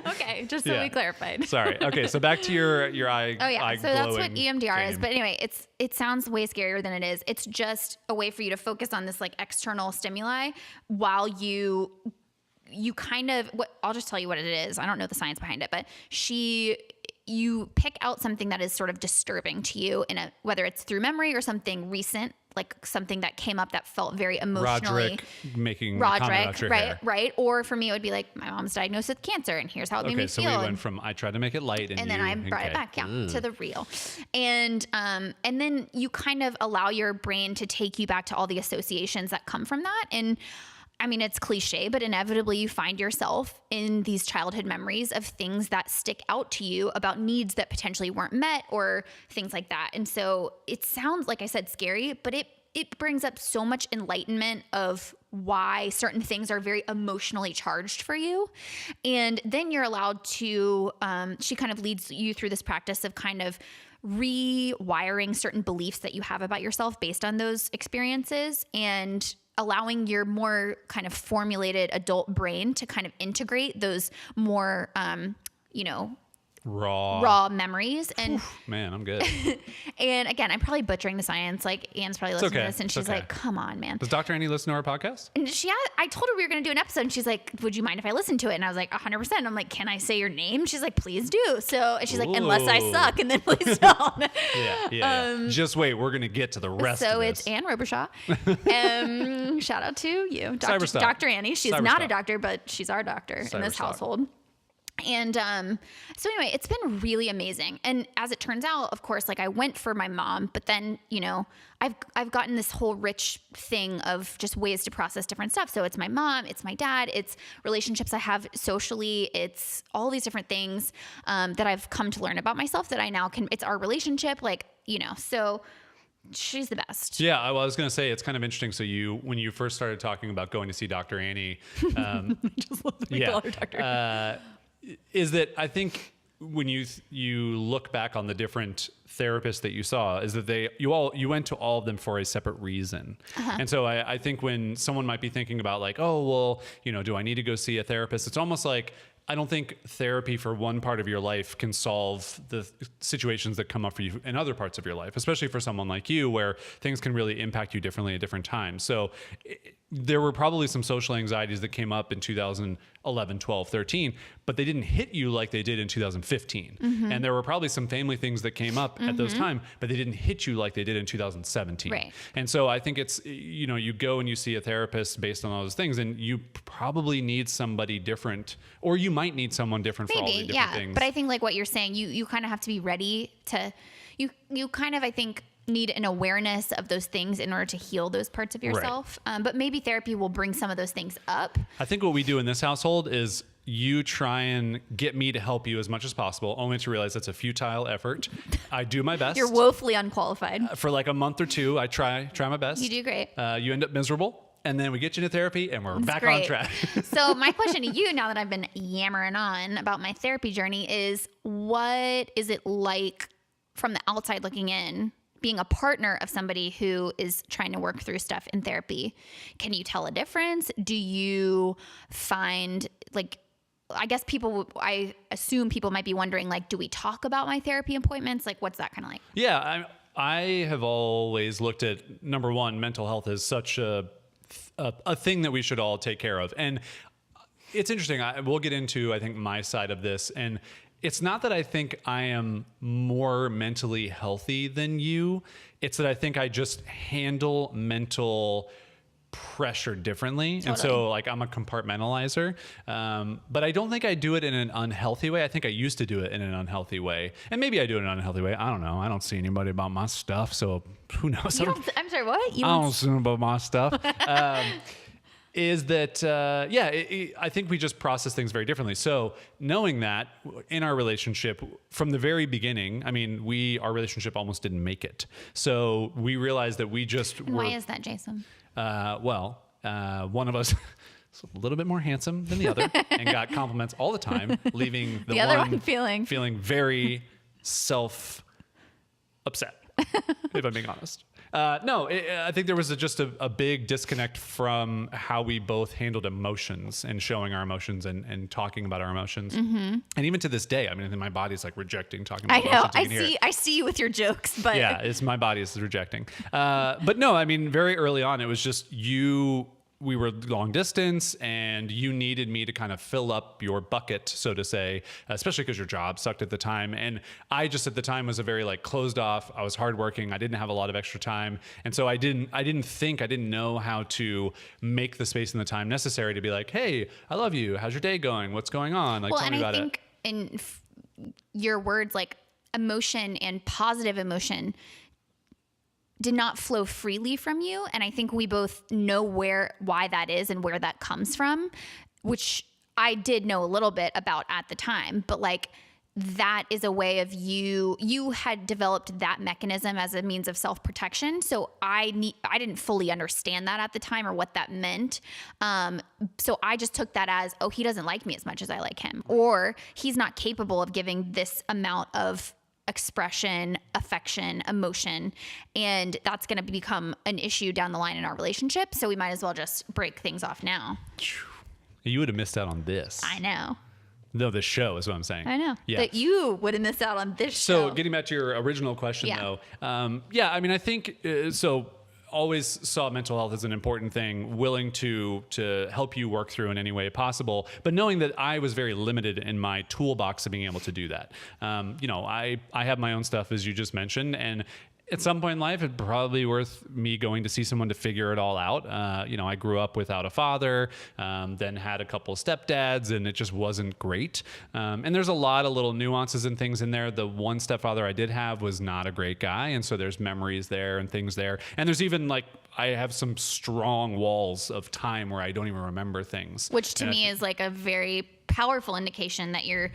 Okay, just so we clarified. Sorry. Okay, so back to your eye. Oh yeah, eye so that's what glowing EMDR is. game. But anyway, it sounds way scarier than it is. It's just a way for you to focus on this like external stimuli while you kind of I'll just tell you what it is. I don't know the science behind it, but you pick out something that is sort of disturbing to you whether it's through memory or something recent, like something that came up that felt very emotionally. Roderick, right. Or for me, it would be like my mom's diagnosed with cancer, and here's how it made me feel. Okay, so we went from I tried to make it light, and then I brought it back to the real, and then you kind of allow your brain to take you back to all the associations that come from that. And I mean, it's cliche, but inevitably you find yourself in these childhood memories of things that stick out to you about needs that potentially weren't met or things like that. And so it sounds, like I said, scary, but it brings up so much enlightenment of why certain things are very emotionally charged for you. And then you're allowed to, she kind of leads you through this practice of kind of rewiring certain beliefs that you have about yourself based on those experiences, and allowing your more kind of formulated adult brain to kind of integrate those more, raw memories. And man, I'm good. And again, I'm probably butchering the science. Like Anne's probably listening to this, and she's like, "Come on, man." Does Dr. Annie listen to our podcast? And I told her we were going to do an episode, and she's like, "Would you mind if I listened to it?" And I was like, 100%. I'm like, "Can I say your name?" She's like, "Please do." So she's like, "Unless I suck," and then please don't. Yeah. Just wait. We're going to get to the rest of this. So it's Anne Robershaw. Shout out to you, Dr. Annie. She's not a doctor, but she's our doctor in this household. And so anyway, it's been really amazing. And as it turns out, of course, like I went for my mom, but then, I've gotten this whole rich thing of just ways to process different stuff. So it's my mom, it's my dad, it's relationships I have socially, it's all these different things that I've come to learn about myself that I now it's our relationship, so she's the best. Yeah, I was going to say, it's kind of interesting. So when you first started talking about going to see Dr. Annie, I just love that we call her Dr. Is that I think when you look back on the different therapists that you saw, is that you went to all of them for a separate reason. And so I think when someone might be thinking about like, oh, well, do I need to go see a therapist? It's almost like, I don't think therapy for one part of your life can solve the situations that come up for you in other parts of your life, especially for someone like you, where things can really impact you differently at different times. So there were probably some social anxieties that came up in 2011, 12, 13, but they didn't hit you like they did in 2015. And there were probably some family things that came up at those times, but they didn't hit you like they did in 2017. Right. And so I think it's, you go and you see a therapist based on all those things, and you probably need somebody different, or you might need someone different for all the different things. But I think like what you're saying, you kind of have to be ready to, you kind of, I think, need an awareness of those things in order to heal those parts of yourself. Right. But maybe therapy will bring some of those things up. I think what we do in this household is you try and get me to help you as much as possible, only to realize that's a futile effort. I do my best. You're woefully unqualified. For like a month or two, I try my best. You do great. You end up miserable. And then we get you into therapy and we're back on track. So my question to you, now that I've been yammering on about my therapy journey, is what is it like from the outside looking in, being a partner of somebody who is trying to work through stuff in therapy? Can you tell a difference? Do you find, like, I assume people might be wondering, like, do we talk about my therapy appointments? Like, what's that kind of like? Yeah, I have always looked at, number one, mental health as such a thing that we should all take care of. And it's interesting. We'll get into, I think, my side of this. And it's not that I think I am more mentally healthy than you. It's that I think I just handle mental pressure differently. Totally. And so like I'm a compartmentalizer, but I don't think I do it in an unhealthy way. I think I used to do it in an unhealthy way, and maybe I do it in an unhealthy way. I don't know. I don't see anybody about my stuff, so who knows? I'm sorry, what? I don't see about my stuff. Is that, I think we just process things very differently. So knowing that in our relationship from the very beginning, I mean, our relationship almost didn't make it. So we realized that we just were. Why is that, Jason? One of us is a little bit more handsome than the other and got compliments all the time, leaving the other one feeling very self-upset, if I'm being honest. No, I think there was just a big disconnect from how we both handled emotions and showing our emotions and talking about our emotions. And even to this day, I mean, my body's like rejecting talking about emotions. I know. I see you with your jokes, but yeah, it's my body is rejecting. But no, I mean, very early on, it was just we were long distance and you needed me to kind of fill up your bucket, so to say, especially because your job sucked at the time. And I just at the time was a very like closed off. I was hardworking. I didn't have a lot of extra time. And so I didn't know how to make the space and the time necessary to be like, hey, I love you. How's your day going? What's going on? Like, tell me about it. And I think in your words, like emotion and positive emotion did not flow freely from you. And I think we both know why that is and where that comes from, which I did know a little bit about at the time, but like that is a way of you had developed that mechanism as a means of self-protection. So I didn't fully understand that at the time or what that meant. So I just took that as, oh, he doesn't like me as much as I like him, or he's not capable of giving this amount of expression, affection, emotion, and that's going to become an issue down the line in our relationship. So we might as well just break things off now. You would have missed out on this. I know. No, the show is what I'm saying. I know. Yeah. That you would have missed out on this show. So getting back to your original question though. I mean, I think, always saw mental health as an important thing, willing to help you work through in any way possible, but knowing that I was very limited in my toolbox of being able to do that. I have my own stuff, as you just mentioned, and at some point in life, it'd probably be worth me going to see someone to figure it all out. I grew up without a father, then had a couple of stepdads, and it just wasn't great. And there's a lot of little nuances and things in there. The one stepfather I did have was not a great guy, and so there's memories there and things there. And there's even like, I have some strong walls of time where I don't even remember things. Which to me is like a very powerful indication that your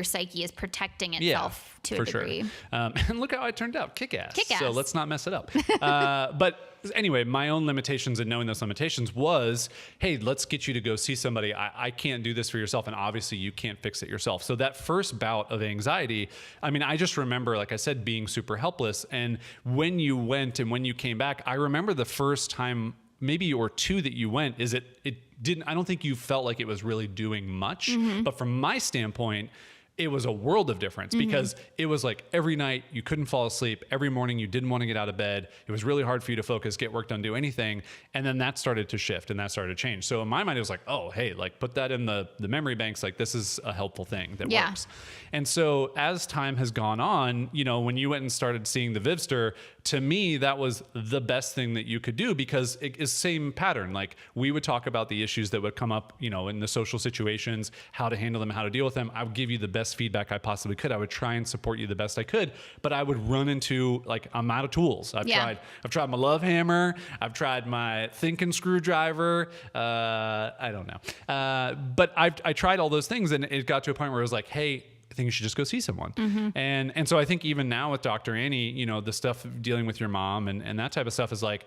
psyche is protecting itself to a degree. Sure. And look how I turned out. Kick-ass. Kick-ass. So let's not mess it up. But anyway, my own limitations and knowing those limitations was, hey, let's get you to go see somebody. I can't do this for yourself. And obviously you can't fix it yourself. So that first bout of anxiety, I mean, I just remember, like I said, being super helpless. And when you went and when you came back, I remember the first time maybe or two that you went, I don't think you felt like it was really doing much, but from my standpoint, it was a world of difference because it was like every night you couldn't fall asleep. Every morning you didn't want to get out of bed. It was really hard for you to focus, get work done, do anything. And then that started to shift and that started to change. So in my mind, it was like, oh, hey, like put that in the memory banks. Like this is a helpful thing that works. And so as time has gone on, when you went and started seeing the Vivster, to me, that was the best thing that you could do because it is same pattern. Like we would talk about the issues that would come up, in the social situations, how to handle them, how to deal with them. I would give you the best feedback I possibly could. I would try and support you the best I could, but I would run into like, I'm out of tools. I've tried my love hammer. I've tried my thinking screwdriver. I don't know. But I tried all those things and it got to a point where it was like, hey, I think you should just go see someone. And so I think even now with Dr. Annie, the stuff dealing with your mom and that type of stuff is like,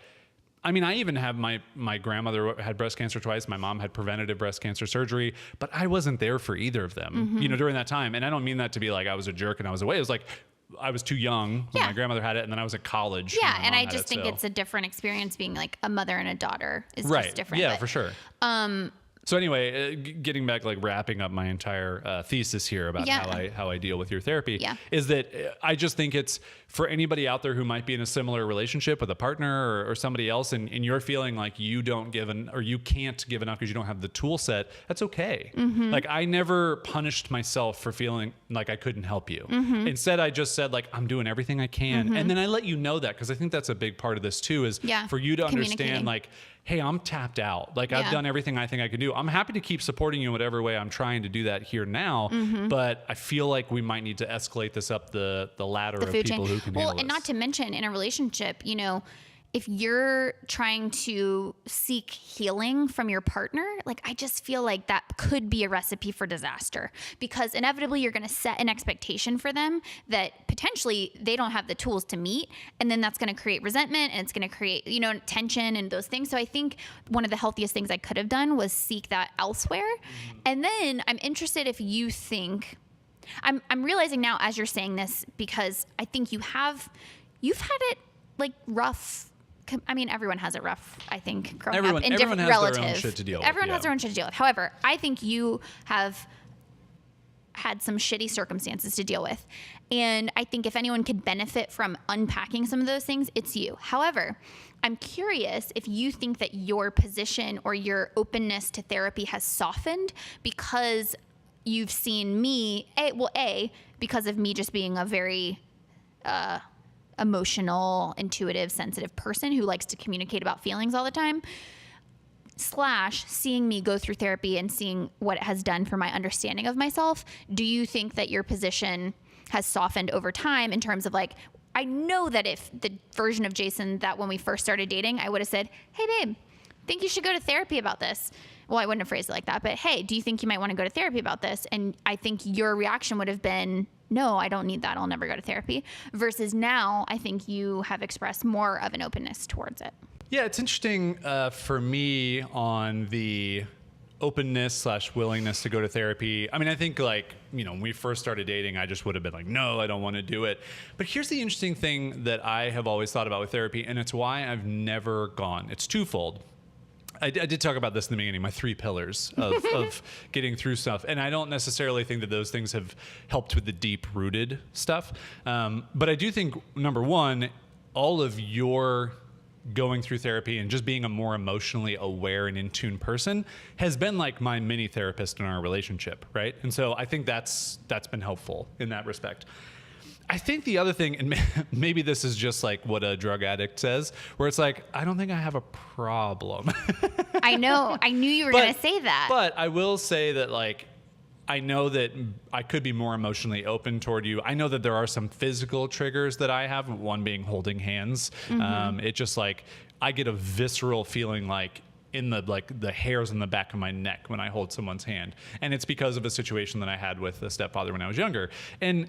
I mean, I even have my grandmother had breast cancer twice. My mom had preventative breast cancer surgery, but I wasn't there for either of them, during that time. And I don't mean that to be like I was a jerk and I was away. It was like I was too young when my grandmother had it, and then I was at college. Yeah, and I just think it's a different experience being like a mother and a daughter is just different. Yeah, for sure. So anyway, getting back, like wrapping up my entire thesis here about how I deal with your therapy is that I just think it's for anybody out there who might be in a similar relationship with a partner or somebody else, and you're feeling like you don't give or you can't give enough because you don't have the tool set. That's okay. Like I never punished myself for feeling like I couldn't help you. Instead, I just said like I'm doing everything I can, and then I let you know that because I think that's a big part of this too is for you to understand like, hey, I'm tapped out. Like I've done everything I think I can do. I'm happy to keep supporting you in whatever way I'm trying to do that here now. But I feel like we might need to escalate this up the ladder of people who can handle this. And not to mention in a relationship, if you're trying to seek healing from your partner, like I just feel like that could be a recipe for disaster because inevitably you're going to set an expectation for them that potentially they don't have the tools to meet. And then that's going to create resentment and it's going to create, tension and those things. So I think one of the healthiest things I could have done was seek that elsewhere. And then I'm interested if you think, I'm realizing now as you're saying this, because I think you've had it like rough. I mean, everyone has it rough, I think, growing Everyone, up in everyone different has relatives. their own shit to deal with. Everyone has their own shit to deal with. However, I think you have had some shitty circumstances to deal with. And I think if anyone could benefit from unpacking some of those things, it's you. However, I'm curious if you think that your position or your openness to therapy has softened because you've seen me, because of me just being a very emotional, intuitive, sensitive person who likes to communicate about feelings all the time, / seeing me go through therapy and seeing what it has done for my understanding of myself. Do you think that your position has softened over time in terms of like, I know that if the version of Jason that when we first started dating, I would have said, hey babe, think you should go to therapy about this. Well, I wouldn't have phrased it like that, but hey, do you think you might want to go to therapy about this? And I think your reaction would have been, no, I don't need that. I'll never go to therapy. Versus now, I think you have expressed more of an openness towards it. Yeah, it's interesting for me on the openness / willingness to go to therapy. I mean, I think like, when we first started dating, I just would have been like, no, I don't want to do it. But here's the interesting thing that I have always thought about with therapy, and it's why I've never gone. It's twofold. I did talk about this in the beginning, my 3 pillars of getting through stuff. And I don't necessarily think that those things have helped with the deep-rooted stuff. But I do think, number one, all of your going through therapy and just being a more emotionally aware and in tune person has been like my mini therapist in our relationship, right? And so I think that's been helpful in that respect. I think the other thing, and maybe this is just like what a drug addict says, where it's like, I don't think I have a problem. I know. I knew you were going to say that. But I will say that like, I know that I could be more emotionally open toward you. I know that there are some physical triggers that I have, one being holding hands. Mm-hmm. It just like, I get a visceral feeling like in the hairs on the back of my neck when I hold someone's hand. And it's because of a situation that I had with a stepfather when I was younger. And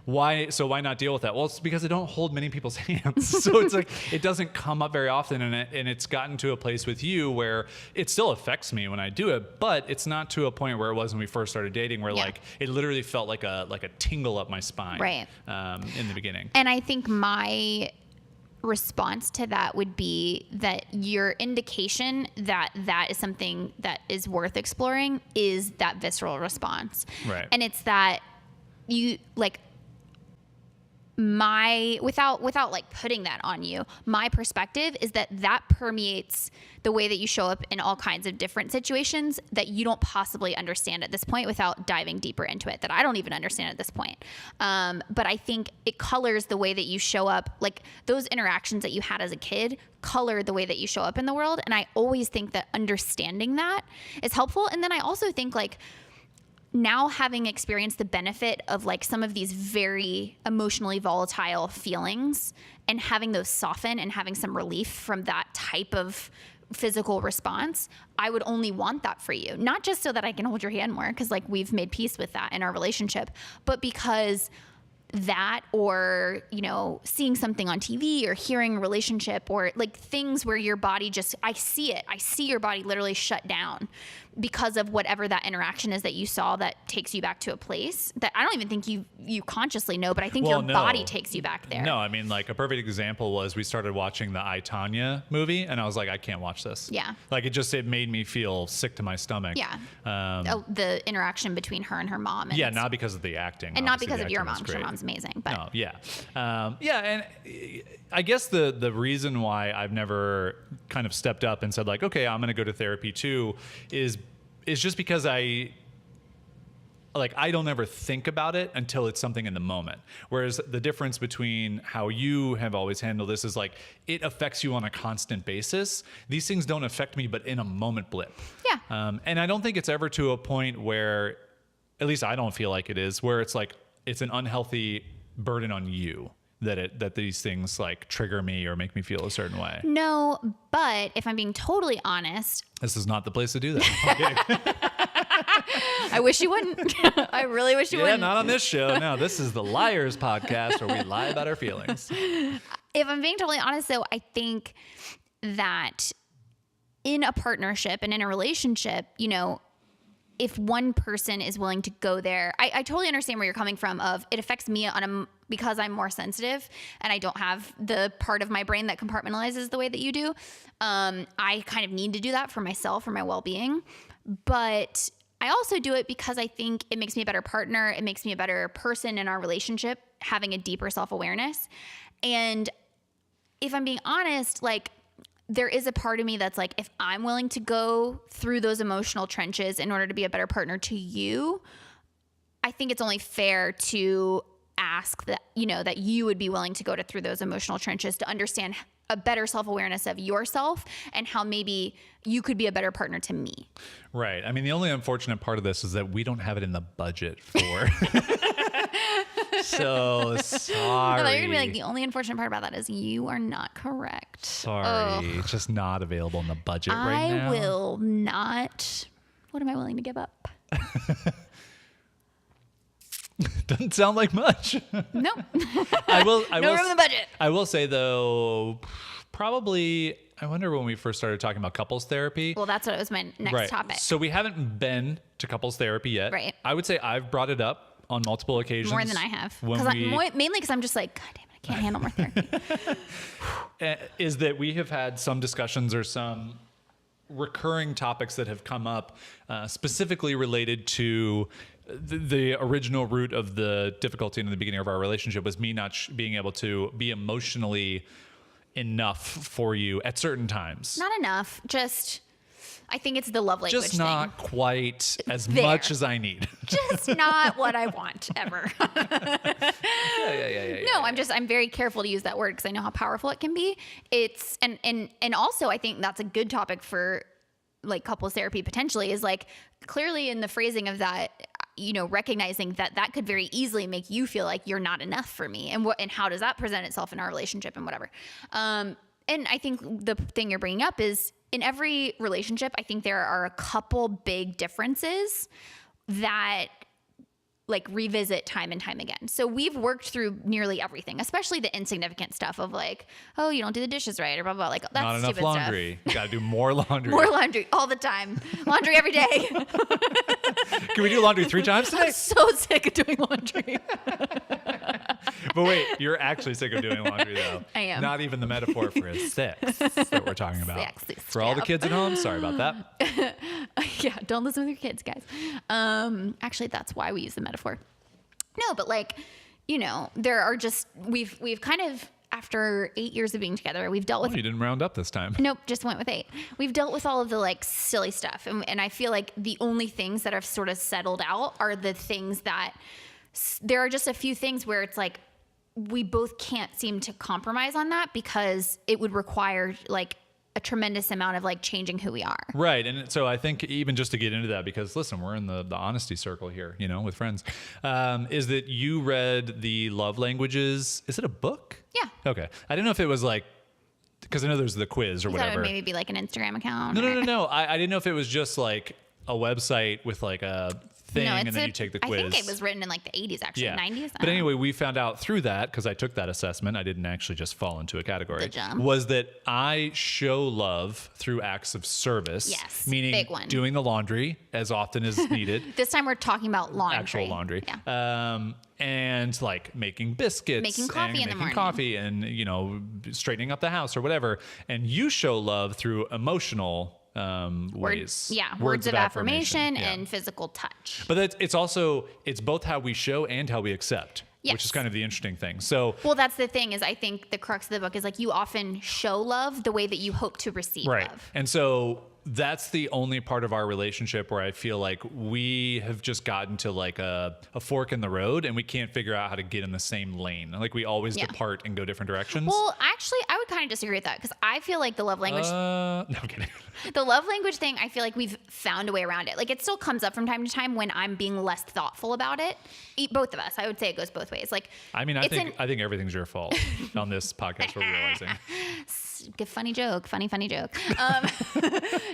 why not deal with that? Well, it's because I don't hold many people's hands. So it's like, it doesn't come up very often. And it's gotten to a place with you where it still affects me when I do it, but it's not to a point where it was when we first started dating, where like, it literally felt like a tingle up my spine. Right. In the beginning. And I think my response to that would be that your indication that that is something that is worth exploring is that visceral response. Right. And it's that, you like without like putting that on you, my perspective is that permeates the way that you show up in all kinds of different situations that you don't possibly understand at this point without diving deeper into it, that I don't even understand at this point. But I think it colors the way that you show up, like those interactions that you had as a kid color the way that you show up in the world. And I always think that understanding that is helpful. And then I also think like, now having experienced the benefit of like some of these very emotionally volatile feelings and having those soften and having some relief from that type of physical response, I would only want that for you. Not just so that I can hold your hand more, because like we've made peace with that in our relationship, but because that, or, seeing something on TV or hearing a relationship, or like things where your body just, I see your body literally shut down because of whatever that interaction is that you saw that takes you back to a place that I don't even think you consciously know, but I think your body takes you back there. No, I mean, like a perfect example was we started watching the I, Tonya movie, and I was like, I can't watch this. Yeah. Like it made me feel sick to my stomach. Yeah. The interaction between her and her mom. And not because of the acting. And not because of your mom, because your mom's amazing. But no, yeah. And I guess the reason why I've never kind of stepped up and said like, okay, I'm going to go to therapy too, is just because I don't ever think about it until it's something in the moment. Whereas the difference between how you have always handled this is like, it affects you on a constant basis. These things don't affect me, but in a moment blip. Yeah. And I don't think it's ever to a point where, at least I don't feel like it is, where it's like, it's an unhealthy burden on you that these things like trigger me or make me feel a certain way. No, but if I'm being totally honest, this is not the place to do that. I wish you wouldn't. I really wish you wouldn't. Yeah, not on this show. No, this is the Liars podcast where we lie about our feelings. If I'm being totally honest though, I think that in a partnership and in a relationship, if one person is willing to go there, I totally understand where you're coming from of it affects me because I'm more sensitive and I don't have the part of my brain that compartmentalizes the way that you do. I kind of need to do that for myself, for my well-being. But I also do it because I think it makes me a better partner. It makes me a better person in our relationship, having a deeper self-awareness. And if I'm being honest, like, there is a part of me that's like, if I'm willing to go through those emotional trenches in order to be a better partner to you, I think it's only fair to ask that, you know, that you would be willing to go through those emotional trenches to understand a better self-awareness of yourself and how maybe you could be a better partner to me. Right. I mean, the only unfortunate part of this is that we don't have it in the budget for. So sorry. I thought you were going to be like, the only unfortunate part about that is you are not correct. Sorry. It's just not available in the budget right now. I will not. What am I willing to give up? Doesn't sound like much. No. No room in the budget. I will say, though, probably, I wonder when we first started talking about couples therapy. Well, that's what was my next topic. So we haven't been to couples therapy yet. Right. I would say I've brought it up on multiple occasions. More than I have. Mainly because I'm just like, God damn it, I can't handle more therapy. Is that we have had some discussions or some recurring topics that have come up specifically related to the original root of the difficulty in the beginning of our relationship was me not being able to be emotionally enough for you at certain times. Not enough. Just, I think it's the love language Just not thing. Quite as There. much as I need. Just not what I want ever. Yeah. No, I'm very careful to use that word because I know how powerful it can be. It's, and also I think that's a good topic for like couples therapy potentially is like clearly in the phrasing of that, you know, recognizing that that could very easily make you feel like you're not enough for me. And how does that present itself in our relationship and whatever. And I think the thing you're bringing up is in every relationship, I think there are a couple big differences that like revisit time and time again. So we've worked through nearly everything, especially the insignificant stuff of like, oh, you don't do the dishes right or blah, blah, blah. Like that's Not enough stupid laundry. stuff. You got to do more laundry. More laundry all the time. Laundry every day. Can we do laundry 3 times today? I'm so sick of doing laundry. But wait, you're actually sick of doing laundry, though. I am. Not even the metaphor for a sex that we're talking about. Sexy For all the stuff. kids at home, sorry about that. Yeah, don't listen with your kids, guys. Actually, that's why we use the metaphor. No, but like, you know, there are just we've kind of after 8 years of being together, we've dealt with. You didn't round up this time. Nope, just went with 8. We've dealt with all of the like silly stuff, and I feel like the only things that have sort of settled out are the things that there are just a few things where it's like we both can't seem to compromise on that because it would require like a tremendous amount of like changing who we are. Right. And so I think even just to get into that, because listen, we're in the honesty circle here, you know, with friends, is that you read the Love Languages. Is it a book? Yeah. Okay. I didn't know if it was like, because I know there's the quiz or I thought it whatever. would maybe be like an Instagram account. No. I didn't know if it was just like a website with like a thing and then you take the quiz. I think it was written in like the 80s, actually, 90s. But anyway, we found out through that, because I took that assessment, I didn't actually just fall into a category, Good job. was that I show love through acts of service. Yes, meaning big one. doing the laundry as often as needed. This time we're talking about laundry. Actual laundry. Yeah. And like making biscuits. Making coffee in the morning. Coffee and, you know, straightening up the house or whatever. And you show love through emotional ways. Words of affirmation Yeah. and physical touch. But it's both how we show and how we accept, which Yes. is kind of the interesting thing. So, Well, that's the thing is I think the crux of the book is like you often show love the way that you hope to receive right. love. And so that's the only part of our relationship where I feel like we have just gotten to like a fork in the road and we can't figure out how to get in the same lane. Like we always depart and go different directions. Well, actually, I would kind of disagree with that because I feel like the love language, No, I'm kidding. the love language thing, I feel like we've found a way around it. Like it still comes up from time to time when I'm being less thoughtful about it. Both of us, I would say it goes both ways. Like, I mean, I think everything's your fault on this podcast. We're realizing. funny joke.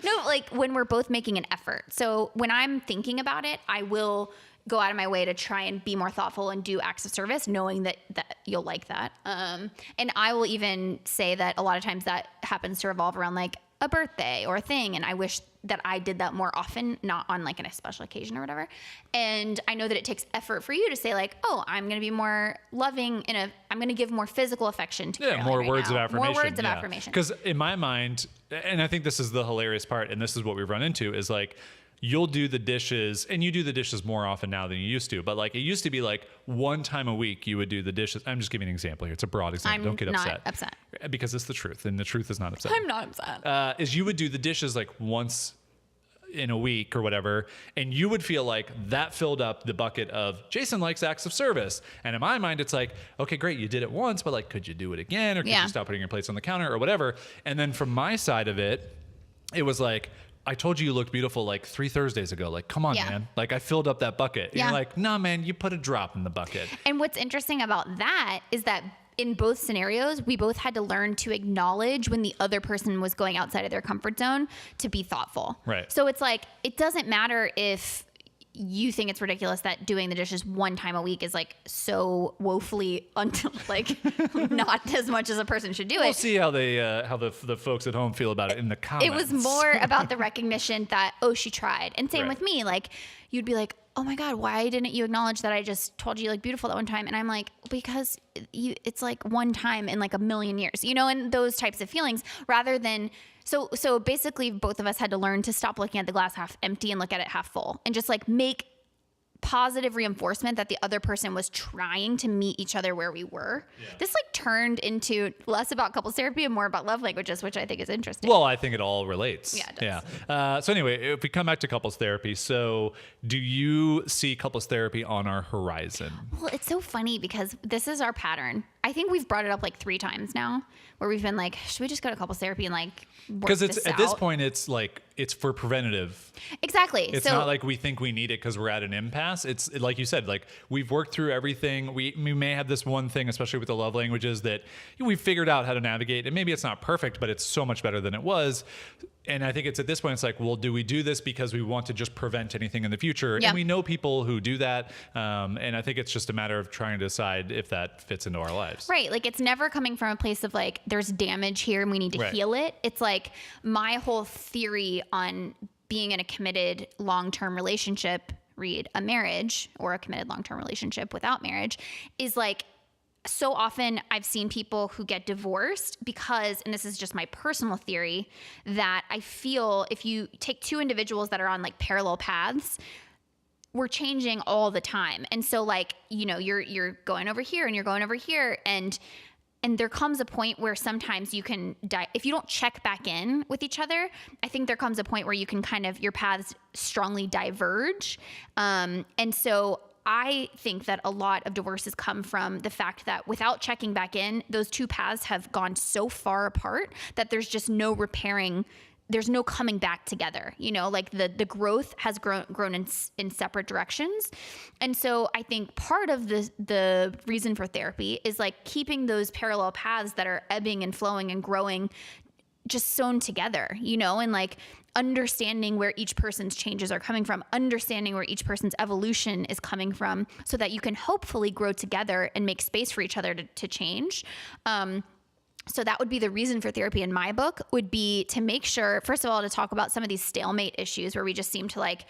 No, like when we're both making an effort. So when I'm thinking about it, I will go out of my way to try and be more thoughtful and do acts of service, knowing that you'll like that. And I will even say that a lot of times that happens to revolve around like a birthday or a thing, and I wish that I did that more often, not on like a special occasion or whatever. And I know that it takes effort for you to say like, oh, I'm going to be more loving I'm going to give more physical affection to Carolyn more right words now. of affirmation. More words of affirmation. Because in my mind, and I think this is the hilarious part, and this is what we've run into, is like, you'll do the dishes, and you do the dishes more often now than you used to. But like, it used to be like one time a week you would do the dishes. I'm just giving an example here. It's a broad example. Don't get upset. I'm not upset. Because it's the truth, and the truth is not upset. I'm not upset. Is you would do the dishes like once in a week or whatever, and you would feel like that filled up the bucket of Jason likes acts of service. And in my mind, it's like, okay, great, you did it once, but like, could you do it again? Or could you stop putting your plates on the counter or whatever? And then from my side of it, it was like, I told you looked beautiful like 3 Thursdays ago. Like, come on, man. Like, I filled up that bucket. And you're like, nah, man, you put a drop in the bucket. And what's interesting about that is that in both scenarios, we both had to learn to acknowledge when the other person was going outside of their comfort zone to be thoughtful. Right. So it's like, it doesn't matter if you think it's ridiculous that doing the dishes one time a week is like so woefully like not as much as a person should do it. We'll see how the folks at home feel about it in the comments. It was more about the recognition that, oh, she tried. And same with me. Like, you'd be like, oh my God, why didn't you acknowledge that I just told you like beautiful that one time? And I'm like, because it's like one time in like a million years, and those types of feelings rather than, so basically both of us had to learn to stop looking at the glass half empty and look at it half full and just like make positive reinforcement that the other person was trying to meet each other where we were. This like turned into less about couples therapy and more about love languages, which I think is interesting. Well, I think it all relates. Yeah, it does. Yeah. So anyway, if we come back to couples therapy, so do you see couples therapy on our horizon? Well, it's so funny because this is our pattern. I think we've brought it up like 3 times now where we've been like, should we just go to couples therapy and like work because it's this at out? this point, it's like, it's for preventative. Exactly. It's not like we think we need it because we're at an impasse. It's like you said, like we've worked through everything. We may have this one thing, especially with the love languages, that we've figured out how to navigate. And maybe it's not perfect, but it's so much better than it was. And I think it's at this point, it's like, well, do we do this because we want to just prevent anything in the future? Yeah. And we know people who do that. And I think it's just a matter of trying to decide if that fits into our lives. Right. Like it's never coming from a place of like, there's damage here and we need to heal it. It's like my whole theory on being in a committed long-term relationship, read a marriage or a committed long-term relationship without marriage, is like, so often I've seen people who get divorced because, and this is just my personal theory, that I feel if you take 2 individuals that are on like parallel paths, we're changing all the time. And so like, you're going over here and you're going over here, and there comes a point where sometimes you can if you don't check back in with each other, I think there comes a point where you can kind of, your paths strongly diverge. And so I think that a lot of divorces come from the fact that without checking back in, those 2 paths have gone so far apart that there's just no repairing. There's no coming back together, like the growth has grown in separate directions. And so I think part of the reason for therapy is like keeping those parallel paths that are ebbing and flowing and growing just sewn together, and like understanding where each person's changes are coming from, understanding where each person's evolution is coming from, so that you can hopefully grow together and make space for each other to change. So that would be the reason for therapy in my book, would be to make sure, first of all, to talk about some of these stalemate issues where we just seem to like,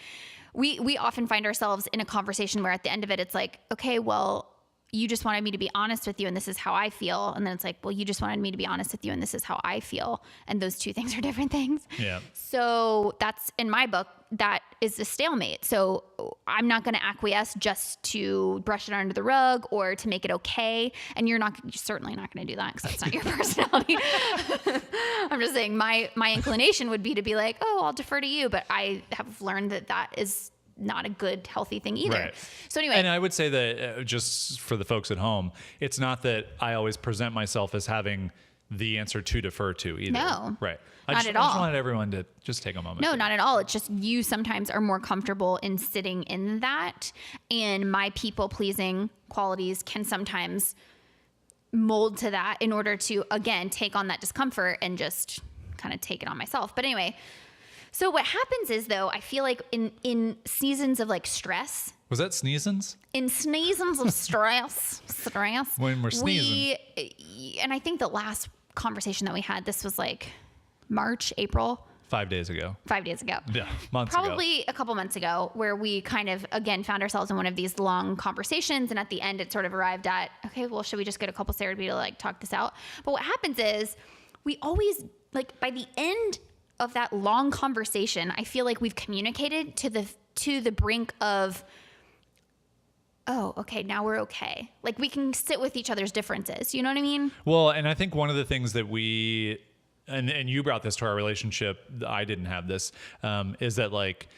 we often find ourselves in a conversation where at the end of it, it's like, okay, well, you just wanted me to be honest with you and this is how I feel. And then it's like, well, you just wanted me to be honest with you and this is how I feel. And those 2 things are different things. Yeah. So that's, in my book, that is a stalemate. So I'm not going to acquiesce just to brush it under the rug or to make it okay. And you're certainly not going to do that because that's not your personality. I'm just saying my inclination would be to be like, oh, I'll defer to you. But I have learned that is not a good, healthy thing either. Right. So anyway. And I would say that just for the folks at home, it's not that I always present myself as having the answer to defer to either. No. Right. Not at all. I just all. wanted everyone to just take a moment. No, not at all. It's just you sometimes are more comfortable in sitting in that. And my people-pleasing qualities can sometimes mold to that in order to, again, take on that discomfort and just kind of take it on myself. But anyway, so what happens is, though, I feel like in seasons of like stress. Was that sneezins? In seasons of stress. When we're sneezing. And I think the last conversation that we had, this was like March, April. 5 days ago. 5 days ago. Yeah, months ago. Probably a couple months ago, where we kind of, again, found ourselves in one of these long conversations. And at the end, it sort of arrived at, okay, well, should we just get a couples therapy to like talk this out? But what happens is we always, like, by the end of that long conversation, I feel like we've communicated to the brink of, oh, okay, now we're okay. Like, we can sit with each other's differences. You know what I mean? Well, and I think one of the things that we, and you brought this to our relationship, I didn't have this, is that like,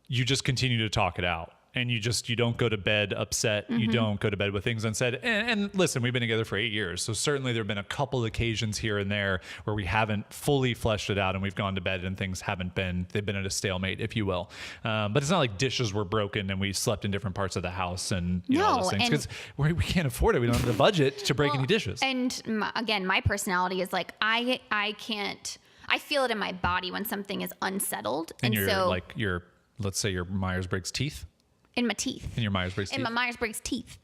you just continue to talk it out. And you don't go to bed upset. You don't go to bed with things unsaid. And listen, we've been together for 8 years. So certainly there've been a couple occasions here and there where we haven't fully fleshed it out and we've gone to bed and things they've been at a stalemate, if you will. But it's not like dishes were broken and we slept in different parts of the house and all those things. Because we can't afford it. We don't have the budget to break any dishes. And again, my personality is like, I feel it in my body when something is unsettled. And so, let's say your Myers-Briggs teeth. In my teeth. In your Myers-Briggs teeth? In my Myers-Briggs teeth.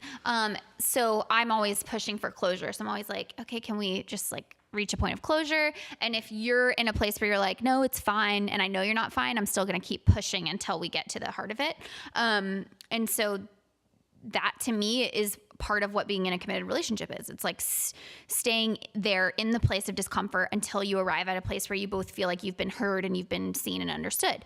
So I'm always pushing for closure. So I'm always like, okay, can we just like reach a point of closure? And if you're in a place where you're like, no, it's fine, and I know you're not fine, I'm still going to keep pushing until we get to the heart of it. And so that to me is part of what being in a committed relationship is. It's like staying there in the place of discomfort until you arrive at a place where you both feel like you've been heard and you've been seen and understood.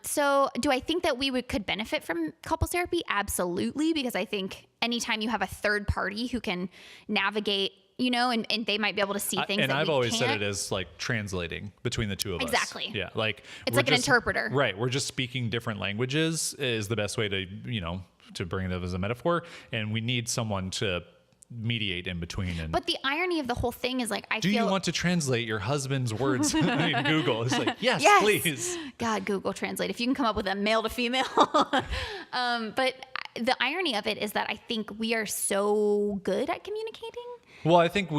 So do I think that we could benefit from couples therapy? Absolutely. Because I think anytime you have a third party who can navigate, and they might be able to see things. And that I've we always can't. said it as like translating between the two of us. Exactly. Yeah. Like it's like an interpreter. Right. We're just speaking different languages is the best way to, to bring it up as a metaphor. And we need someone to mediate in between. But the irony of the whole thing is like, do you want to translate your husband's words in Google? It's like, yes, please. God, Google Translate. If you can come up with a male to female. But the irony of it is that I think we are so good at communicating. Well, I think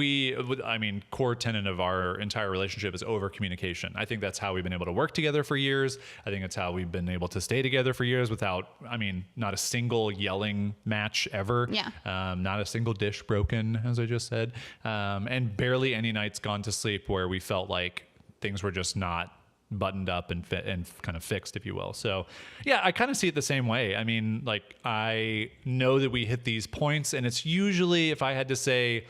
core tenet of our entire relationship is over communication. I think that's how we've been able to work together for years. I think it's how we've been able to stay together for years without, not a single yelling match ever. Yeah. Not a single dish broken, as I just said. And barely any nights gone to sleep where we felt like things were just not buttoned up and kind of fixed, if you will. So yeah, I kind of see it the same way. I know that we hit these points, and it's usually, if I had to say,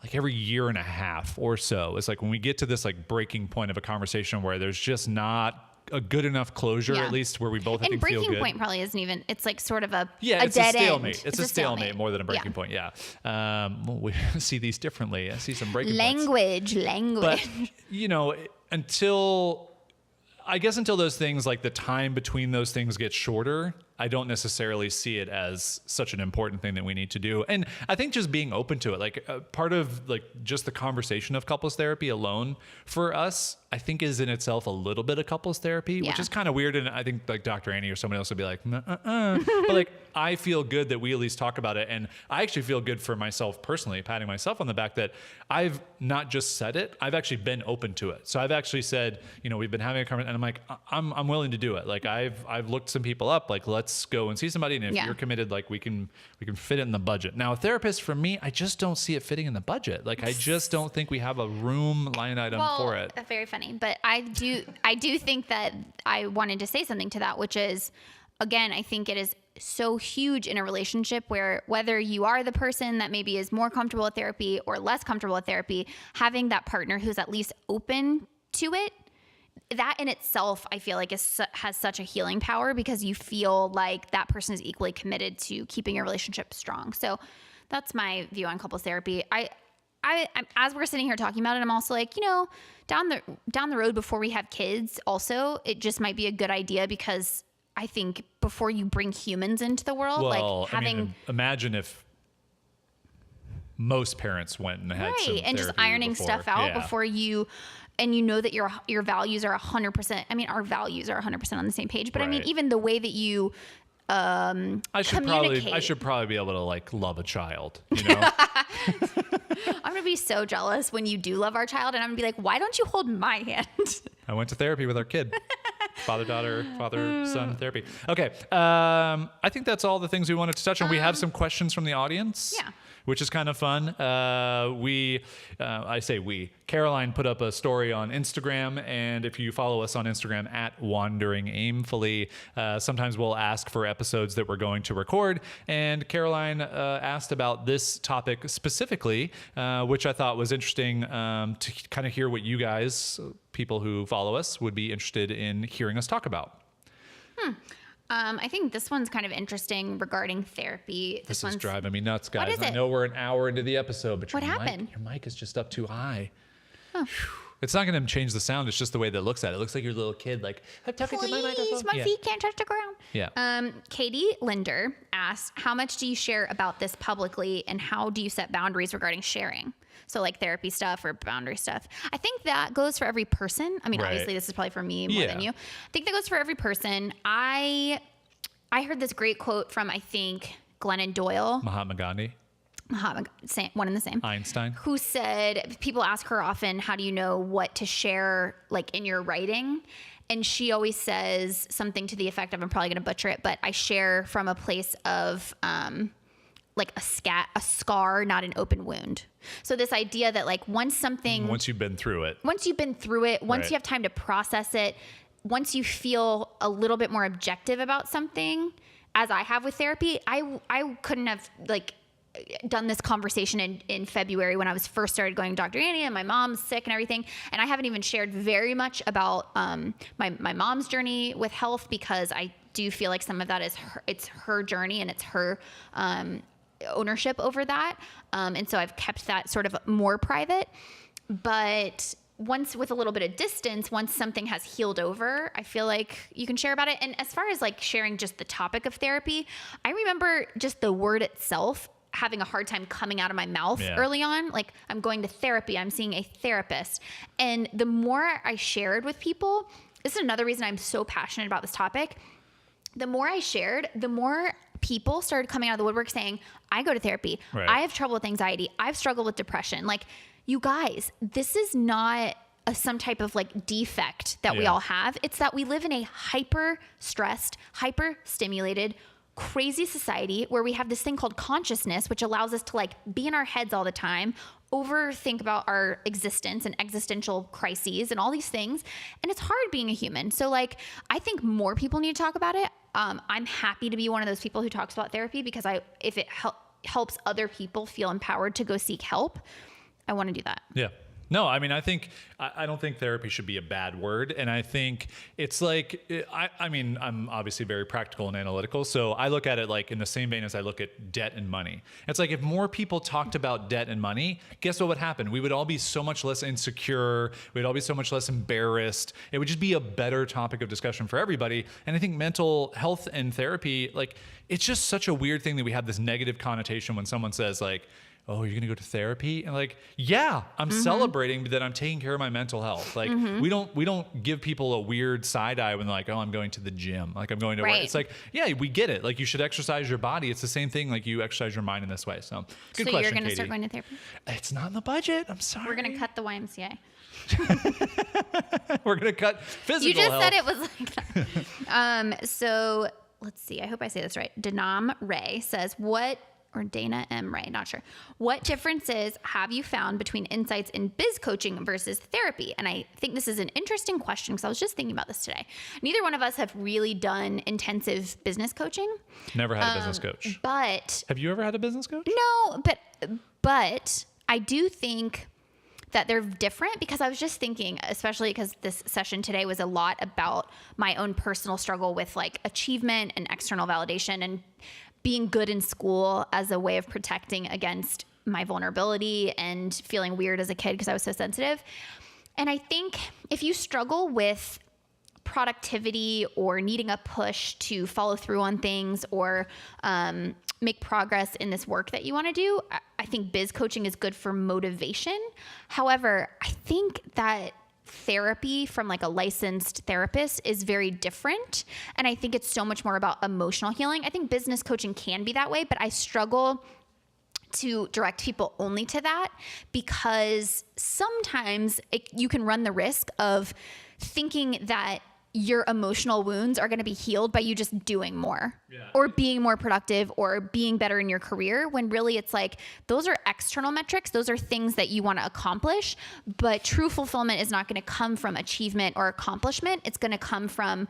like every year and a half or so, it's like when we get to this like breaking point of a conversation where there's just not a good enough closure, at least where we both feel good. And breaking point probably isn't even, it's like sort of it's dead a stalemate. end. It's a stalemate more than a breaking point. Yeah. We see these differently. I see some breaking points. Language. But, until those things, like the time between those things gets shorter, I don't necessarily see it as such an important thing that we need to do. And I think just being open to it, like part of like just the conversation of couples therapy alone for us, I think is in itself a little bit of couples therapy, which is kind of weird. And I think like Dr. Annie or somebody else would be like, but like, I feel good that we at least talk about it. And I actually feel good for myself personally, patting myself on the back that I've not just said it, I've actually been open to it. So I've actually said, we've been having a conversation, and I'm like, I'm willing to do it. Like I've looked some people up, like let's go and see somebody. And if you're committed, like we can fit it in the budget. Now a therapist for me, I just don't see it fitting in the budget. Like I just don't think we have a room line item for it. Very funny. But I do think that I wanted to say something to that, which is, again, I think it is so huge in a relationship where whether you are the person that maybe is more comfortable with therapy or less comfortable with therapy, having that partner who's at least open to it, that in itself, I feel like has such a healing power because you feel like that person is equally committed to keeping your relationship strong. So that's my view on couples therapy. I as we're sitting here talking about it, I'm also like, down the road before we have kids, also, it just might be a good idea because I think before you bring humans into the world, like having imagine if most parents went and had some and just ironing stuff out before you, and that your values are 100%. I mean, our values are 100% on the same page, but I mean, even the way that you I should probably be able to like love a child, I'm gonna be so jealous when you do love our child, and I'm gonna be like, why don't you hold my hand? I went to therapy with our kid. Father-son therapy. Okay. I think that's all the things we wanted to touch on. We have some questions from the audience. Yeah. which is kind of fun. Caroline put up a story on Instagram, and if you follow us on Instagram at Wandering Aimfully, sometimes we'll ask for episodes that we're going to record. And Caroline asked about this topic specifically, which I thought was interesting to kind of hear what you guys, people who follow us, would be interested in hearing us talk about. I think this one's kind of interesting regarding therapy. This is driving me nuts, guys. What is I it? know we're an hour into the episode, but What happened? your mic is just up too high. Oh. It's not going to change the sound. It's just the way that it looks at it. It looks like your little kid, like, I'm talking to my microphone. My feet can't touch the ground. Yeah. Katie Linder asked, how much do you share about this publicly, and how do you set boundaries regarding sharing? So like therapy stuff or boundary stuff. I think that goes for every person. I mean, obviously this is probably for me more than you. I think that goes for every person. I heard this great quote from, I think, Glennon Doyle. Mahatma Gandhi. One and the same. Einstein. Who said, people ask her often, how do you know what to share like in your writing? And she always says something to the effect of, I'm probably going to butcher it, but I share from a place of like a scar, not an open wound. So this idea that like once you've been through it, once you have time to process it, once you feel a little bit more objective about something, as I have with therapy, I couldn't have like done this conversation in February when I was first started going to Dr. Annie and my mom's sick and everything. And I haven't even shared very much about my mom's journey with health, because I do feel like some of that is it's her journey and it's her ownership over that. And so I've kept that sort of more private. But once, with a little bit of distance, once something has healed over, I feel like you can share about it. And as far as like sharing just the topic of therapy, I remember just the word itself having a hard time coming out of my mouth early on. Like, I'm going to therapy, I'm seeing a therapist. And the more I shared with people, this is another reason I'm so passionate about this topic. The more I shared, the more people started coming out of the woodwork saying, I go to therapy. Right. I have trouble with anxiety. I've struggled with depression. Like, you guys, this is not some type of like defect that we all have. It's that we live in a hyper stressed, hyper stimulated, crazy society where we have this thing called consciousness, which allows us to like be in our heads all the time, overthink about our existence and existential crises and all these things. And it's hard being a human. So like, I think more people need to talk about it. I'm happy to be one of those people who talks about therapy, because if it helps other people feel empowered to go seek help, I want to do that. Yeah. No, I mean, I don't think therapy should be a bad word. And I think it's like, I mean, I'm obviously very practical and analytical. So I look at it like in the same vein as I look at debt and money. It's like, if more people talked about debt and money, guess what would happen? We would all be so much less insecure. We'd all be so much less embarrassed. It would just be a better topic of discussion for everybody. And I think mental health and therapy, like, it's just such a weird thing that we have this negative connotation when someone says like, oh, you're going to go to therapy? And like, yeah, I'm celebrating that I'm taking care of my mental health. Like, we don't give people a weird side eye when they're like, oh, I'm going to the gym. Like, I'm going to work. It's like, yeah, we get it. Like, you should exercise your body. It's the same thing. Like, you exercise your mind in this way. So good question, you're going to Katie. start going to therapy? It's not in the budget. I'm sorry. We're going to cut the YMCA. We're going to cut physical You just health. said it was like that. So let's see. I hope I say this right. Danam Ray says, or Dana M. Ray, not sure. What differences have you found between insights in biz coaching versus therapy? And I think this is an interesting question, because I was just thinking about this today. Neither one of us have really done intensive business coaching. Never had a business coach. But have you ever had a business coach? No, but I do think that they're different, because I was just thinking, especially because this session today was a lot about my own personal struggle with like achievement and external validation and being good in school as a way of protecting against my vulnerability and feeling weird as a kid because I was so sensitive. And I think if you struggle with productivity or needing a push to follow through on things or make progress in this work that you want to do, I think biz coaching is good for motivation. However, I think that therapy from like a licensed therapist is very different. And I think it's so much more about emotional healing. I think business coaching can be that way, but I struggle to direct people only to that, because sometimes you can run the risk of thinking that your emotional wounds are going to be healed by you just doing more or being more productive or being better in your career, when really it's like, those are external metrics. Those are things that you want to accomplish, but true fulfillment is not going to come from achievement or accomplishment. It's going to come from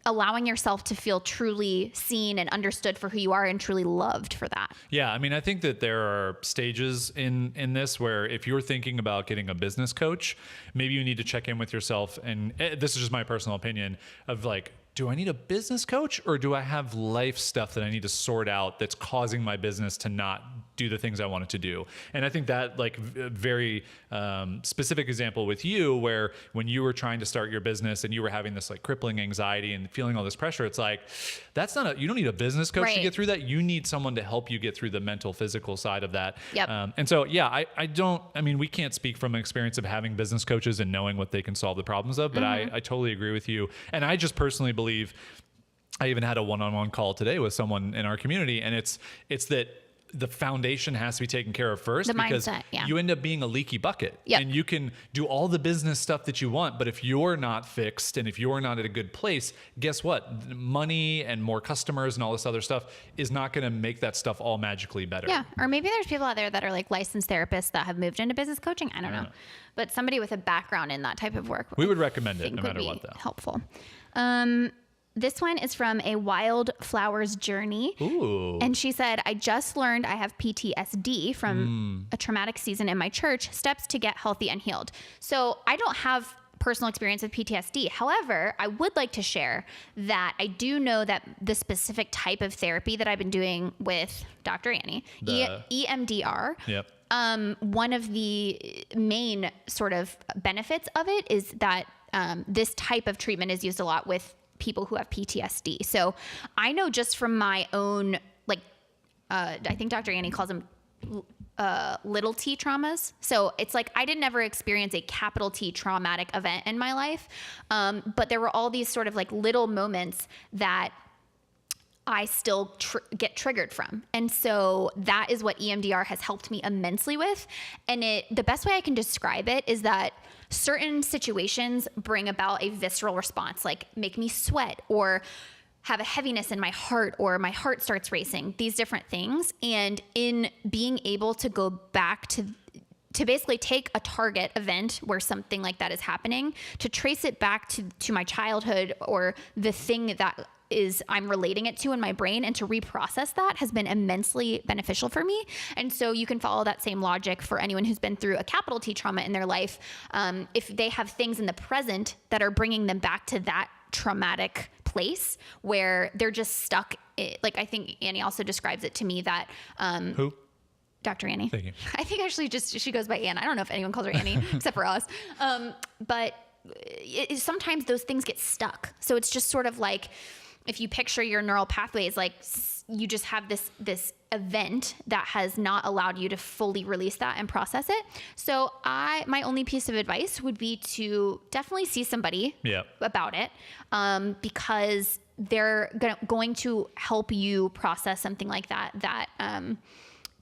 allowing yourself to feel truly seen and understood for who you are and truly loved for that. Yeah, I mean, I think that there are stages in this where if you're thinking about getting a business coach, maybe you need to check in with yourself. And this is just my personal opinion of like, do I need a business coach, or do I have life stuff that I need to sort out that's causing my business to not do the things I want it to do? And I think that like very specific example with you, where when you were trying to start your business and you were having this like crippling anxiety and feeling all this pressure, it's like, that's not you don't need a business coach to get through that. You need someone to help you get through the mental, physical side of that. Yep. And so, yeah, I mean, we can't speak from an experience of having business coaches and knowing what they can solve the problems of, but I totally agree with you. And I just personally believe, I even had a one-on-one call today with someone in our community, and it's that the foundation has to be taken care of first, because you end up being a leaky bucket. And you can do all the business stuff that you want, but if you're not fixed and if you're not at a good place, guess what? Money and more customers and all this other stuff is not going to make that stuff all magically better. Yeah. Or maybe there's people out there that are like licensed therapists that have moved into business coaching. I don't know. But somebody with a background in that type of work, we would recommend it no matter what, though. Helpful. This one is from a Wildflowers Journey. Ooh. And she said, I just learned I have PTSD from a traumatic season in my church. Steps to get healthy and healed. So I don't have personal experience with PTSD. However, I would like to share that I do know that the specific type of therapy that I've been doing with Dr. Annie, EMDR, one of the main sort of benefits of it is that this type of treatment is used a lot with people who have PTSD. So I know just from my own, like, I think Dr. Annie calls them little T traumas. So it's like, I didn't ever experience a capital T traumatic event in my life. But there were all these sort of like little moments that I still get triggered from. And so that is what EMDR has helped me immensely with. And the best way I can describe it is that certain situations bring about a visceral response, like make me sweat or have a heaviness in my heart, or my heart starts racing, these different things. And in being able to go back to basically take a target event where something like that is happening, to trace it back to my childhood or the thing that I'm relating it to in my brain, and to reprocess that has been immensely beneficial for me. And so you can follow that same logic for anyone who's been through a capital T trauma in their life. If they have things in the present that are bringing them back to that traumatic place where they're just stuck. Like, I think Annie also describes it to me that, Who? Dr. Annie. Thank you. I think actually she goes by Ann. I don't know if anyone calls her Annie except for us. But sometimes those things get stuck. So it's just sort of like, if you picture your neural pathways, like you just have this event that has not allowed you to fully release that and process it. So my only piece of advice would be to definitely see somebody about it, because they're going to help you process something like that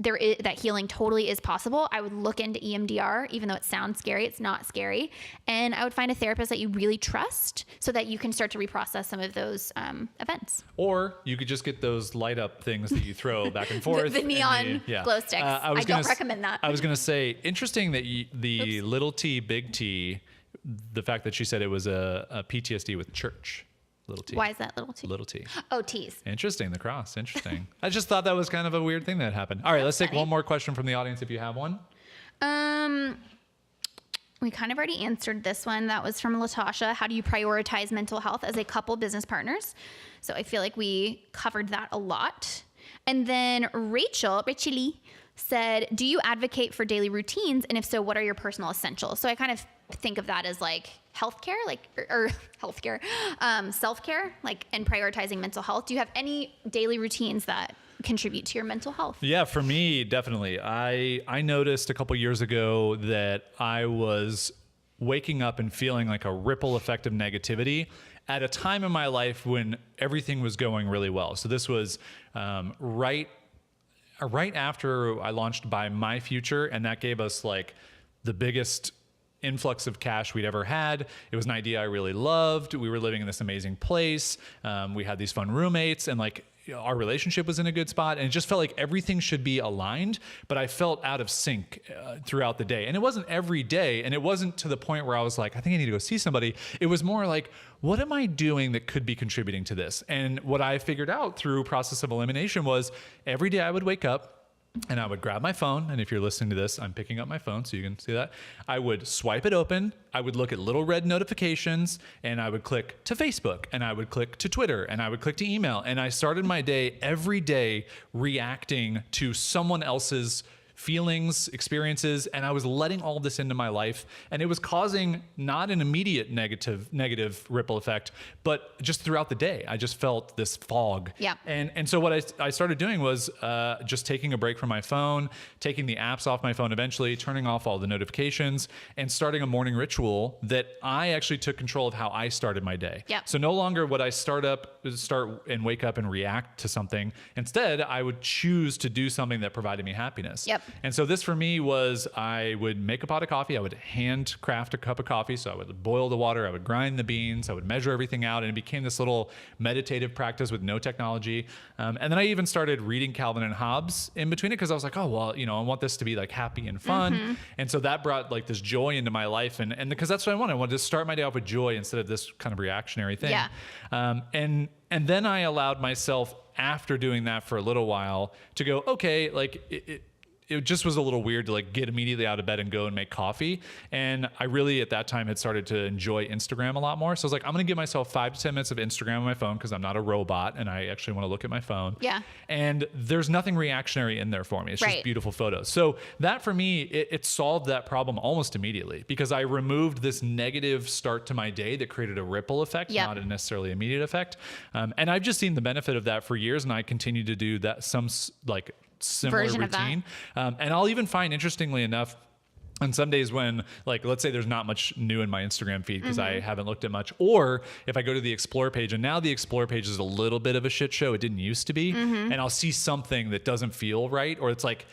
that healing totally is possible. I would look into EMDR, even though it sounds scary, it's not scary. And I would find a therapist that you really trust so that you can start to reprocess some of those events. Or you could just get those light up things that you throw back and forth. the neon glow sticks. I don't recommend that. I was going to say, interesting that the little T, big T, the fact that she said it was a PTSD with church. Little T. Why is that little T? Little T. Oh, T's. Interesting. The cross. Interesting. I just thought that was kind of a weird thing that happened. All right, let's take one more question from the audience if you have one. We kind of already answered this one. That was from Latasha. How do you prioritize mental health as a couple business partners? So I feel like we covered that a lot. And then Rachel said, do you advocate for daily routines? And if so, what are your personal essentials? So I kind of think of that as like healthcare, or healthcare, self-care, like, and prioritizing mental health. Do you have any daily routines that contribute to your mental health? Yeah, for me, definitely. I noticed a couple years ago that I was waking up and feeling like a ripple effect of negativity at a time in my life when everything was going really well. So this was right after I launched By My Future, and that gave us like the biggest influx of cash we'd ever had. It was an idea I really loved. We were living in this amazing place. We had these fun roommates, and like, our relationship was in a good spot, and it just felt like everything should be aligned, but I felt out of sync throughout the day. And it wasn't every day, and it wasn't to the point where I was like, I think I need to go see somebody. It was more like, what am I doing that could be contributing to this? And what I figured out through process of elimination was every day I would wake up and I would grab my phone. And if you're listening to this, I'm picking up my phone so you can see that. I would swipe it open. I would look at little red notifications, and I would click to Facebook, and I would click to Twitter, and I would click to email. And I started my day every day reacting to someone else's feelings, experiences, and I was letting all this into my life, and it was causing not an immediate negative ripple effect, but just throughout the day, I just felt this fog. Yeah. And so what I started doing was just taking a break from my phone, taking the apps off my phone eventually, turning off all the notifications, and starting a morning ritual that I actually took control of how I started my day. Yep. So no longer would I start and wake up and react to something. Instead, I would choose to do something that provided me happiness. Yep. And so this for me was, I would make a pot of coffee. I would handcraft a cup of coffee. So I would boil the water. I would grind the beans. I would measure everything out. And it became this little meditative practice with no technology. And then I even started reading Calvin and Hobbes in between it, because I was like, oh, well, I want this to be like happy and fun. Mm-hmm. And so that brought like this joy into my life. And because that's what I wanted. I wanted to start my day off with joy instead of this kind of reactionary thing. Yeah. And then I allowed myself, after doing that for a little while, to go, okay, like it just was a little weird to like get immediately out of bed and go and make coffee. And I really at that time had started to enjoy Instagram a lot more. So I was like, I'm going to give myself 5 to 10 minutes of Instagram on my phone, because I'm not a robot and I actually want to look at my phone. Yeah. And there's nothing reactionary in there for me. It's right. just beautiful photos. So that for me, it solved that problem almost immediately, because I removed this negative start to my day that created a ripple effect, yep. not a necessarily immediate effect. And I've just seen the benefit of that for years, and I continue to do that, some like similar version routine. And I'll even find, interestingly enough, on some days when, like, let's say there's not much new in my Instagram feed because I haven't looked at much, or if I go to the Explore page, and now the Explore page is a little bit of a shit show. It didn't used to be. And I'll see something that doesn't feel right, or it's like,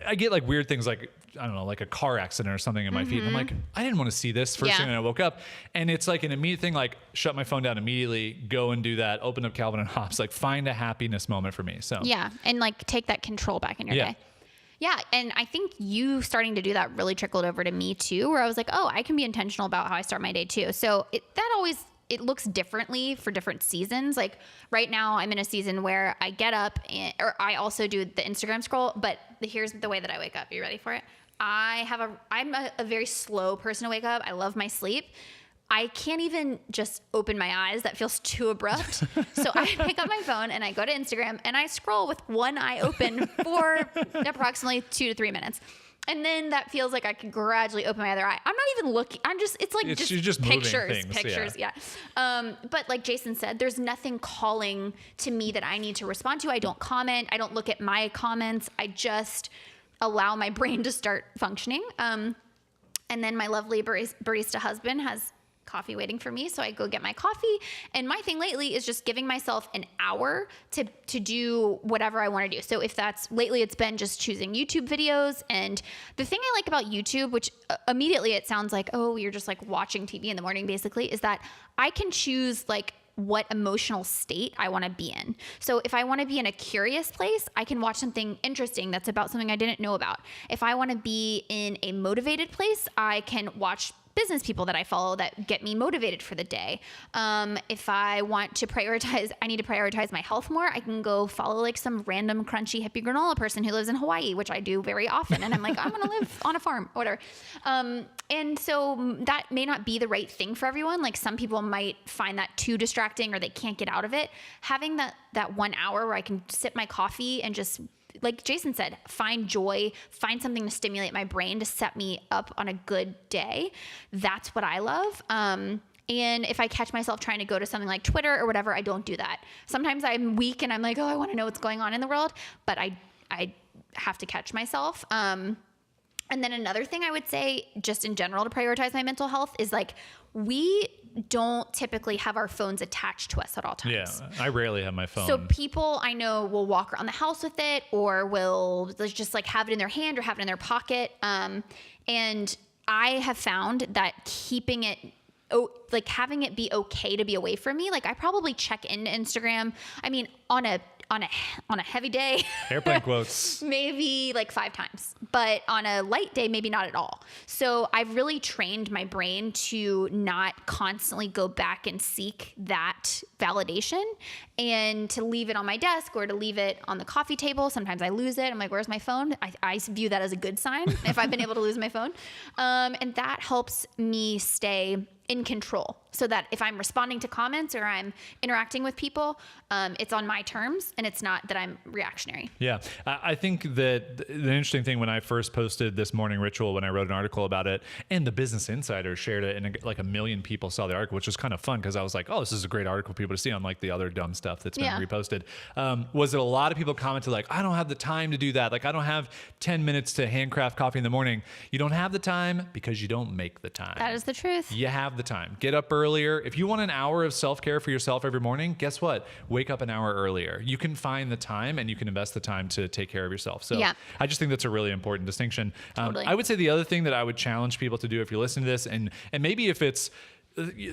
I get like weird things, like, I don't know, like a car accident or something in my feed. And I'm like, I didn't want to see this first thing when I woke up. And it's like an immediate thing, like shut my phone down immediately, go and do that, open up Calvin and Hobbes, like find a happiness moment for me. So yeah. And like take that control back in your day. Yeah. And I think you starting to do that really trickled over to me too, where I was like, oh, I can be intentional about how I start my day too. So it looks differently for different seasons. Like right now I'm in a season where I get up or I also do the Instagram scroll, but here's the way that I wake up. Are you ready for it? I'm a very slow person to wake up. I love my sleep. I can't even just open my eyes. That feels too abrupt. So I pick up my phone and I go to Instagram and I scroll with one eye open for approximately 2 to 3 minutes. And then that feels like I can gradually open my other eye. I'm not even looking. It's just pictures. Yeah. But like Jason said, there's nothing calling to me that I need to respond to. I don't comment. I don't look at my comments. I just allow my brain to start functioning. And then my lovely barista husband has coffee waiting for me. So I go get my coffee. And my thing lately is just giving myself an hour to do whatever I want to do. So if lately it's been just choosing YouTube videos. And the thing I like about YouTube, which immediately it sounds like, oh, you're just like watching TV in the morning basically, is that I can choose like what emotional state I want to be in. So if I want to be in a curious place, I can watch something interesting that's about something I didn't know about. If I want to be in a motivated place, I can watch business people that I follow that get me motivated for the day. If I want to I need to prioritize my health more, I can go follow like some random crunchy hippie granola person who lives in Hawaii, which I do very often. And I'm like, I'm going to live on a farm, whatever. And so that may not be the right thing for everyone. Like some people might find that too distracting or they can't get out of it. Having that 1 hour where I can sip my coffee and just, like Jason said, find joy, find something to stimulate my brain to set me up on a good day. That's what I love. And if I catch myself trying to go to something like Twitter or whatever, I don't do that. Sometimes I'm weak and I'm like, oh, I want to know what's going on in the world, but I have to catch myself. And then another thing I would say, just in general to prioritize my mental health, is like we don't typically have our phones attached to us at all times. Yeah, I rarely have my phone. So people I know will walk around the house with it or will just like have it in their hand or have it in their pocket. And I have found that keeping it, like having it be okay to be away from me. Like I probably check into Instagram. I mean, on a heavy day, Airplane quotes. maybe like 5 times, but on a light day, maybe not at all. So I've really trained my brain to not constantly go back and seek that validation, and to leave it on my desk or to leave it on the coffee table. Sometimes I lose it. I'm like, where's my phone? I view that as a good sign if I've been able to lose my phone. And that helps me stay in control, so that if I'm responding to comments or I'm interacting with people, it's on my terms and it's not that I'm reactionary. Yeah. I think that the interesting thing when I first posted this morning ritual, when I wrote an article about it, and the Business Insider shared it, and like 1 million people saw the article, which was kind of fun because I was like, oh, this is a great article for people to see, unlike the other dumb stuff that's been reposted. Was that a lot of people commented like, I don't have the time to do that. Like I don't have 10 minutes to handcraft coffee in the morning. You don't have the time because you don't make the time. That is the truth. You have the time. Get up earlier. If you want an hour of self-care for yourself every morning, guess what? Wake up an hour earlier. You can find the time and you can invest the time to take care of yourself. So I just think that's a really important distinction. Totally. I would say the other thing that I would challenge people to do if you're listening to this, and maybe if it's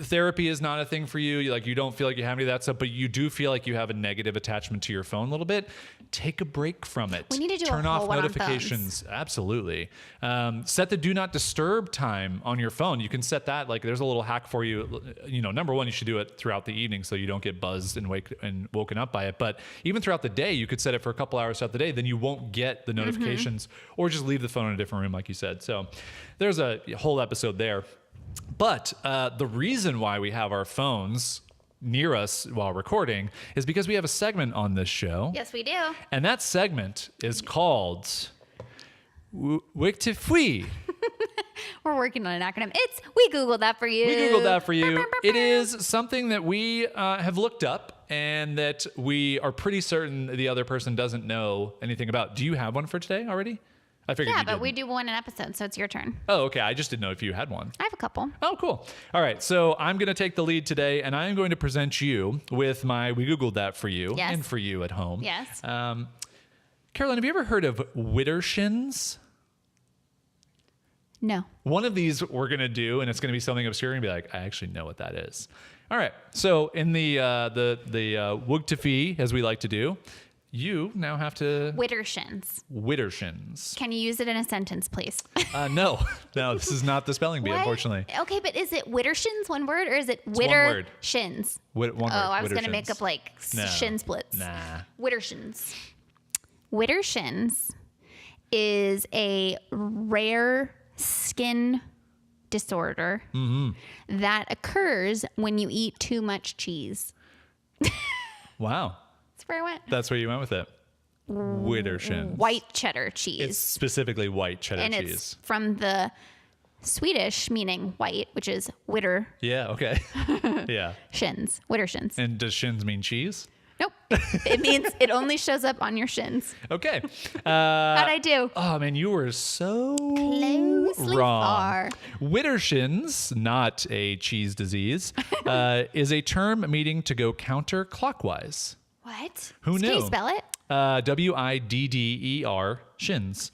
therapy is not a thing for you, like you don't feel like you have any of that stuff, but you do feel like you have a negative attachment to your phone a little bit, take a break from it. We need to do Turn a whole off one on notifications. phones. Absolutely. Set the do not disturb time on your phone. You can set that, like there's a little hack for you. You know, number one, you should do it throughout the evening so you don't get buzzed and woken up by it. But even throughout the day, you could set it for a couple hours throughout the day, then you won't get the notifications, or just leave the phone in a different room like you said. So there's a whole episode there. But the reason why we have our phones near us while recording is because we have a segment on this show. Yes, we do. And that segment is called Wiktifui. We're working on an acronym. We Googled that for you. We Googled that for you. It is something that we have looked up and that we are pretty certain the other person doesn't know anything about. Do you have one for today already? I figured you but didn't. we do one an episode, so it's your turn. Oh, okay. I just didn't know if you had one. I have a couple. Oh, cool. All right. So I'm going to take the lead today, and I am going to present you with my We Googled That for you and for you at home. Yes. Caroline, have you ever heard of widdershins? No. One of these we're going to do, and it's going to be something obscure, and be like, I actually know what that is. All right. So in the Wugtafi, as we like to do, you now have to... Widdershins. Widdershins. Can you use it in a sentence, please? No, this is not the spelling bee, unfortunately. Okay, but is it Widdershins, one word, or is it one word. Widdershins? One word. I was going to Widdershins. make up like shin splits. Nah. Widdershins. Widdershins is a rare skin disorder that occurs when you eat too much cheese. Wow. That's where I went. That's where you went with it. Widdershins. White cheddar cheese. It's specifically white cheddar and cheese. It's from the Swedish meaning white, which is widder Yeah, okay. Yeah. shins. Widder shins. And does shins mean cheese? Nope. It means it only shows up on your shins. Okay. How'd I do? Oh, man, you were so Closely wrong. far. Widdershins, not a cheese disease, is a term meaning to go counterclockwise. What? Who Can knew? you spell it? Widder, shins.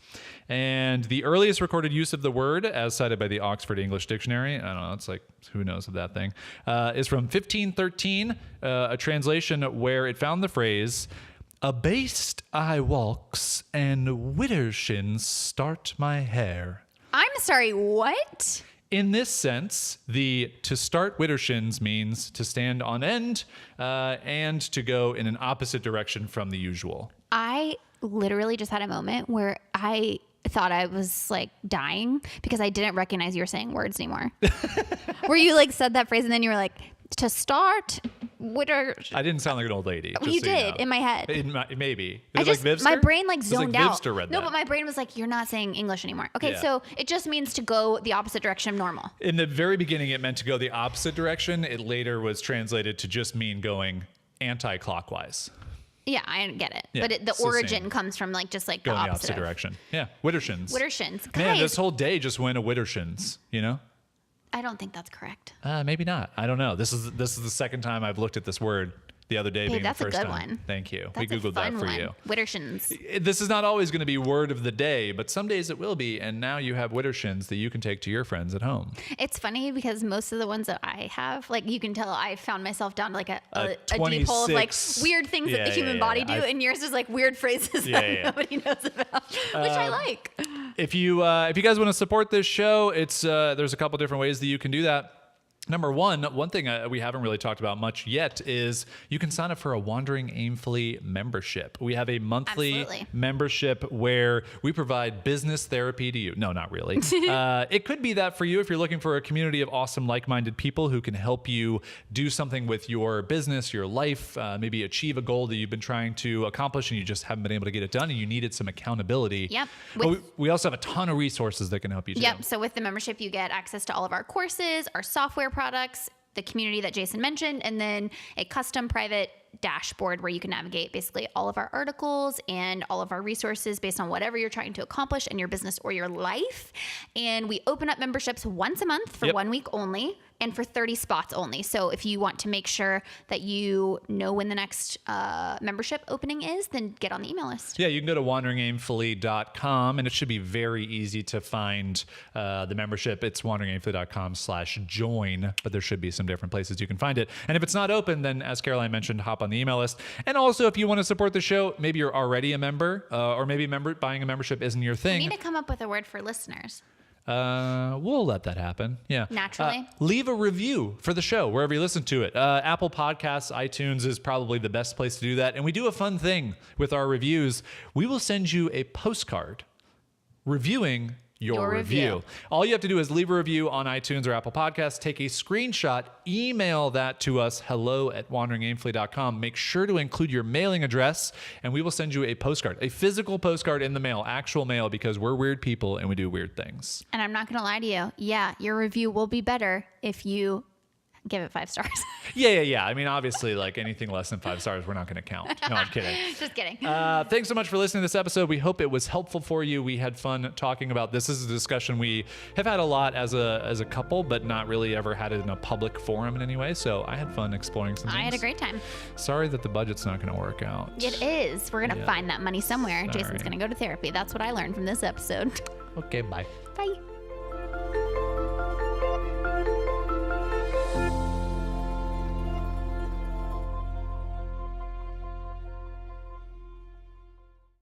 And the earliest recorded use of the word, as cited by the Oxford English Dictionary, I don't know, it's like, who knows of that thing, is from 1513, a translation where it found the phrase, "Abased I walks, and widdershins start my hair." I'm sorry, what? In this sense, the to start widdershins means to stand on end and to go in an opposite direction from the usual. I literally just had a moment where I thought I was like dying because I didn't recognize you were saying words anymore. Where you like said that phrase and then you were like, to start, widder. I didn't sound like an old lady. You did in my head. Maybe. I just, like Vivster? my brain like It was zoned like out. Vivster read No, that. but my brain was like, you're not saying English anymore. Okay, Yeah. so it just means to go the opposite direction of normal. In the very beginning, it meant to go the opposite direction. It later was translated to just mean going anti-clockwise. Yeah, I get it. Yeah, But the it's the origin same. comes from like just like Going the the opposite of. direction. Yeah, widdershins. Widdershins. Man, Guys, this whole day just went to widdershins, you know? I don't think that's correct. Maybe not. I don't know. This is the second time I've looked at this word The other day Babe, being the that's a first good time. one. Thank you. That's we a Googled fun that for one. you. Widdershins. This is not always going to be word of the day, but some days it will be. And now you have Widdershins that you can take to your friends at home. It's funny because most of the ones that I have, like you can tell I found myself down like a deep 26. hole of like weird things that the human body do. And yours is like weird phrases that nobody knows about, which I like. If you guys want to support this show, it's there's a couple different ways that you can do that. Number one thing we haven't really talked about much yet is you can sign up for a Wandering Aimfully membership. We have a monthly membership where we provide business therapy to you. No, not really. It could be that for you if you're looking for a community of awesome, like-minded people who can help you do something with your business, your life, maybe achieve a goal that you've been trying to accomplish and you just haven't been able to get it done and you needed some accountability. Yep. We also have a ton of resources that can help you do. Yep. So with the membership, you get access to all of our courses, our software products, the community that Jason mentioned, and then a custom private dashboard where you can navigate basically all of our articles and all of our resources based on whatever you're trying to accomplish in your business or your life. And we open up memberships once a month for 1 week only and for 30 spots only. So if you want to make sure that you know when the next membership opening is, then get on the email list. Yeah, you can go to wanderingaimfully.com and it should be very easy to find the membership. It's wanderingaimfully.com/join, but there should be some different places you can find it. And if it's not open, then as Caroline mentioned, hop on the email list. And also, if you want to support the show, maybe you're already a member, or maybe buying a membership isn't your thing. We need to come up with a word for listeners. We'll let that happen. Yeah. Naturally. Leave a review for the show wherever you listen to it. Apple Podcasts, iTunes is probably the best place to do that. And we do a fun thing with our reviews. We will send you a postcard reviewing your review. All you have to do is leave a review on iTunes or Apple Podcasts, take a screenshot, email that to us, hello@wanderingaimfully.com. Make sure to include your mailing address, and we will send you a postcard, a physical postcard in the mail, actual mail, because we're weird people and we do weird things. And I'm not going to lie to you. Yeah, your review will be better if you give it 5 stars. Yeah. I mean, obviously, like anything less than 5 stars, we're not going to count. No, I'm kidding. Just kidding. Thanks so much for listening to this episode. We hope it was helpful for you. We had fun talking about this. This is a discussion we have had a lot as a couple, but not really ever had it in a public forum in any way. So I had fun exploring some things. I had a great time. Sorry that the budget's not going to work out. It is. We're going to find that money somewhere. Sorry. Jason's going to go to therapy. That's what I learned from this episode. Okay, bye. Bye.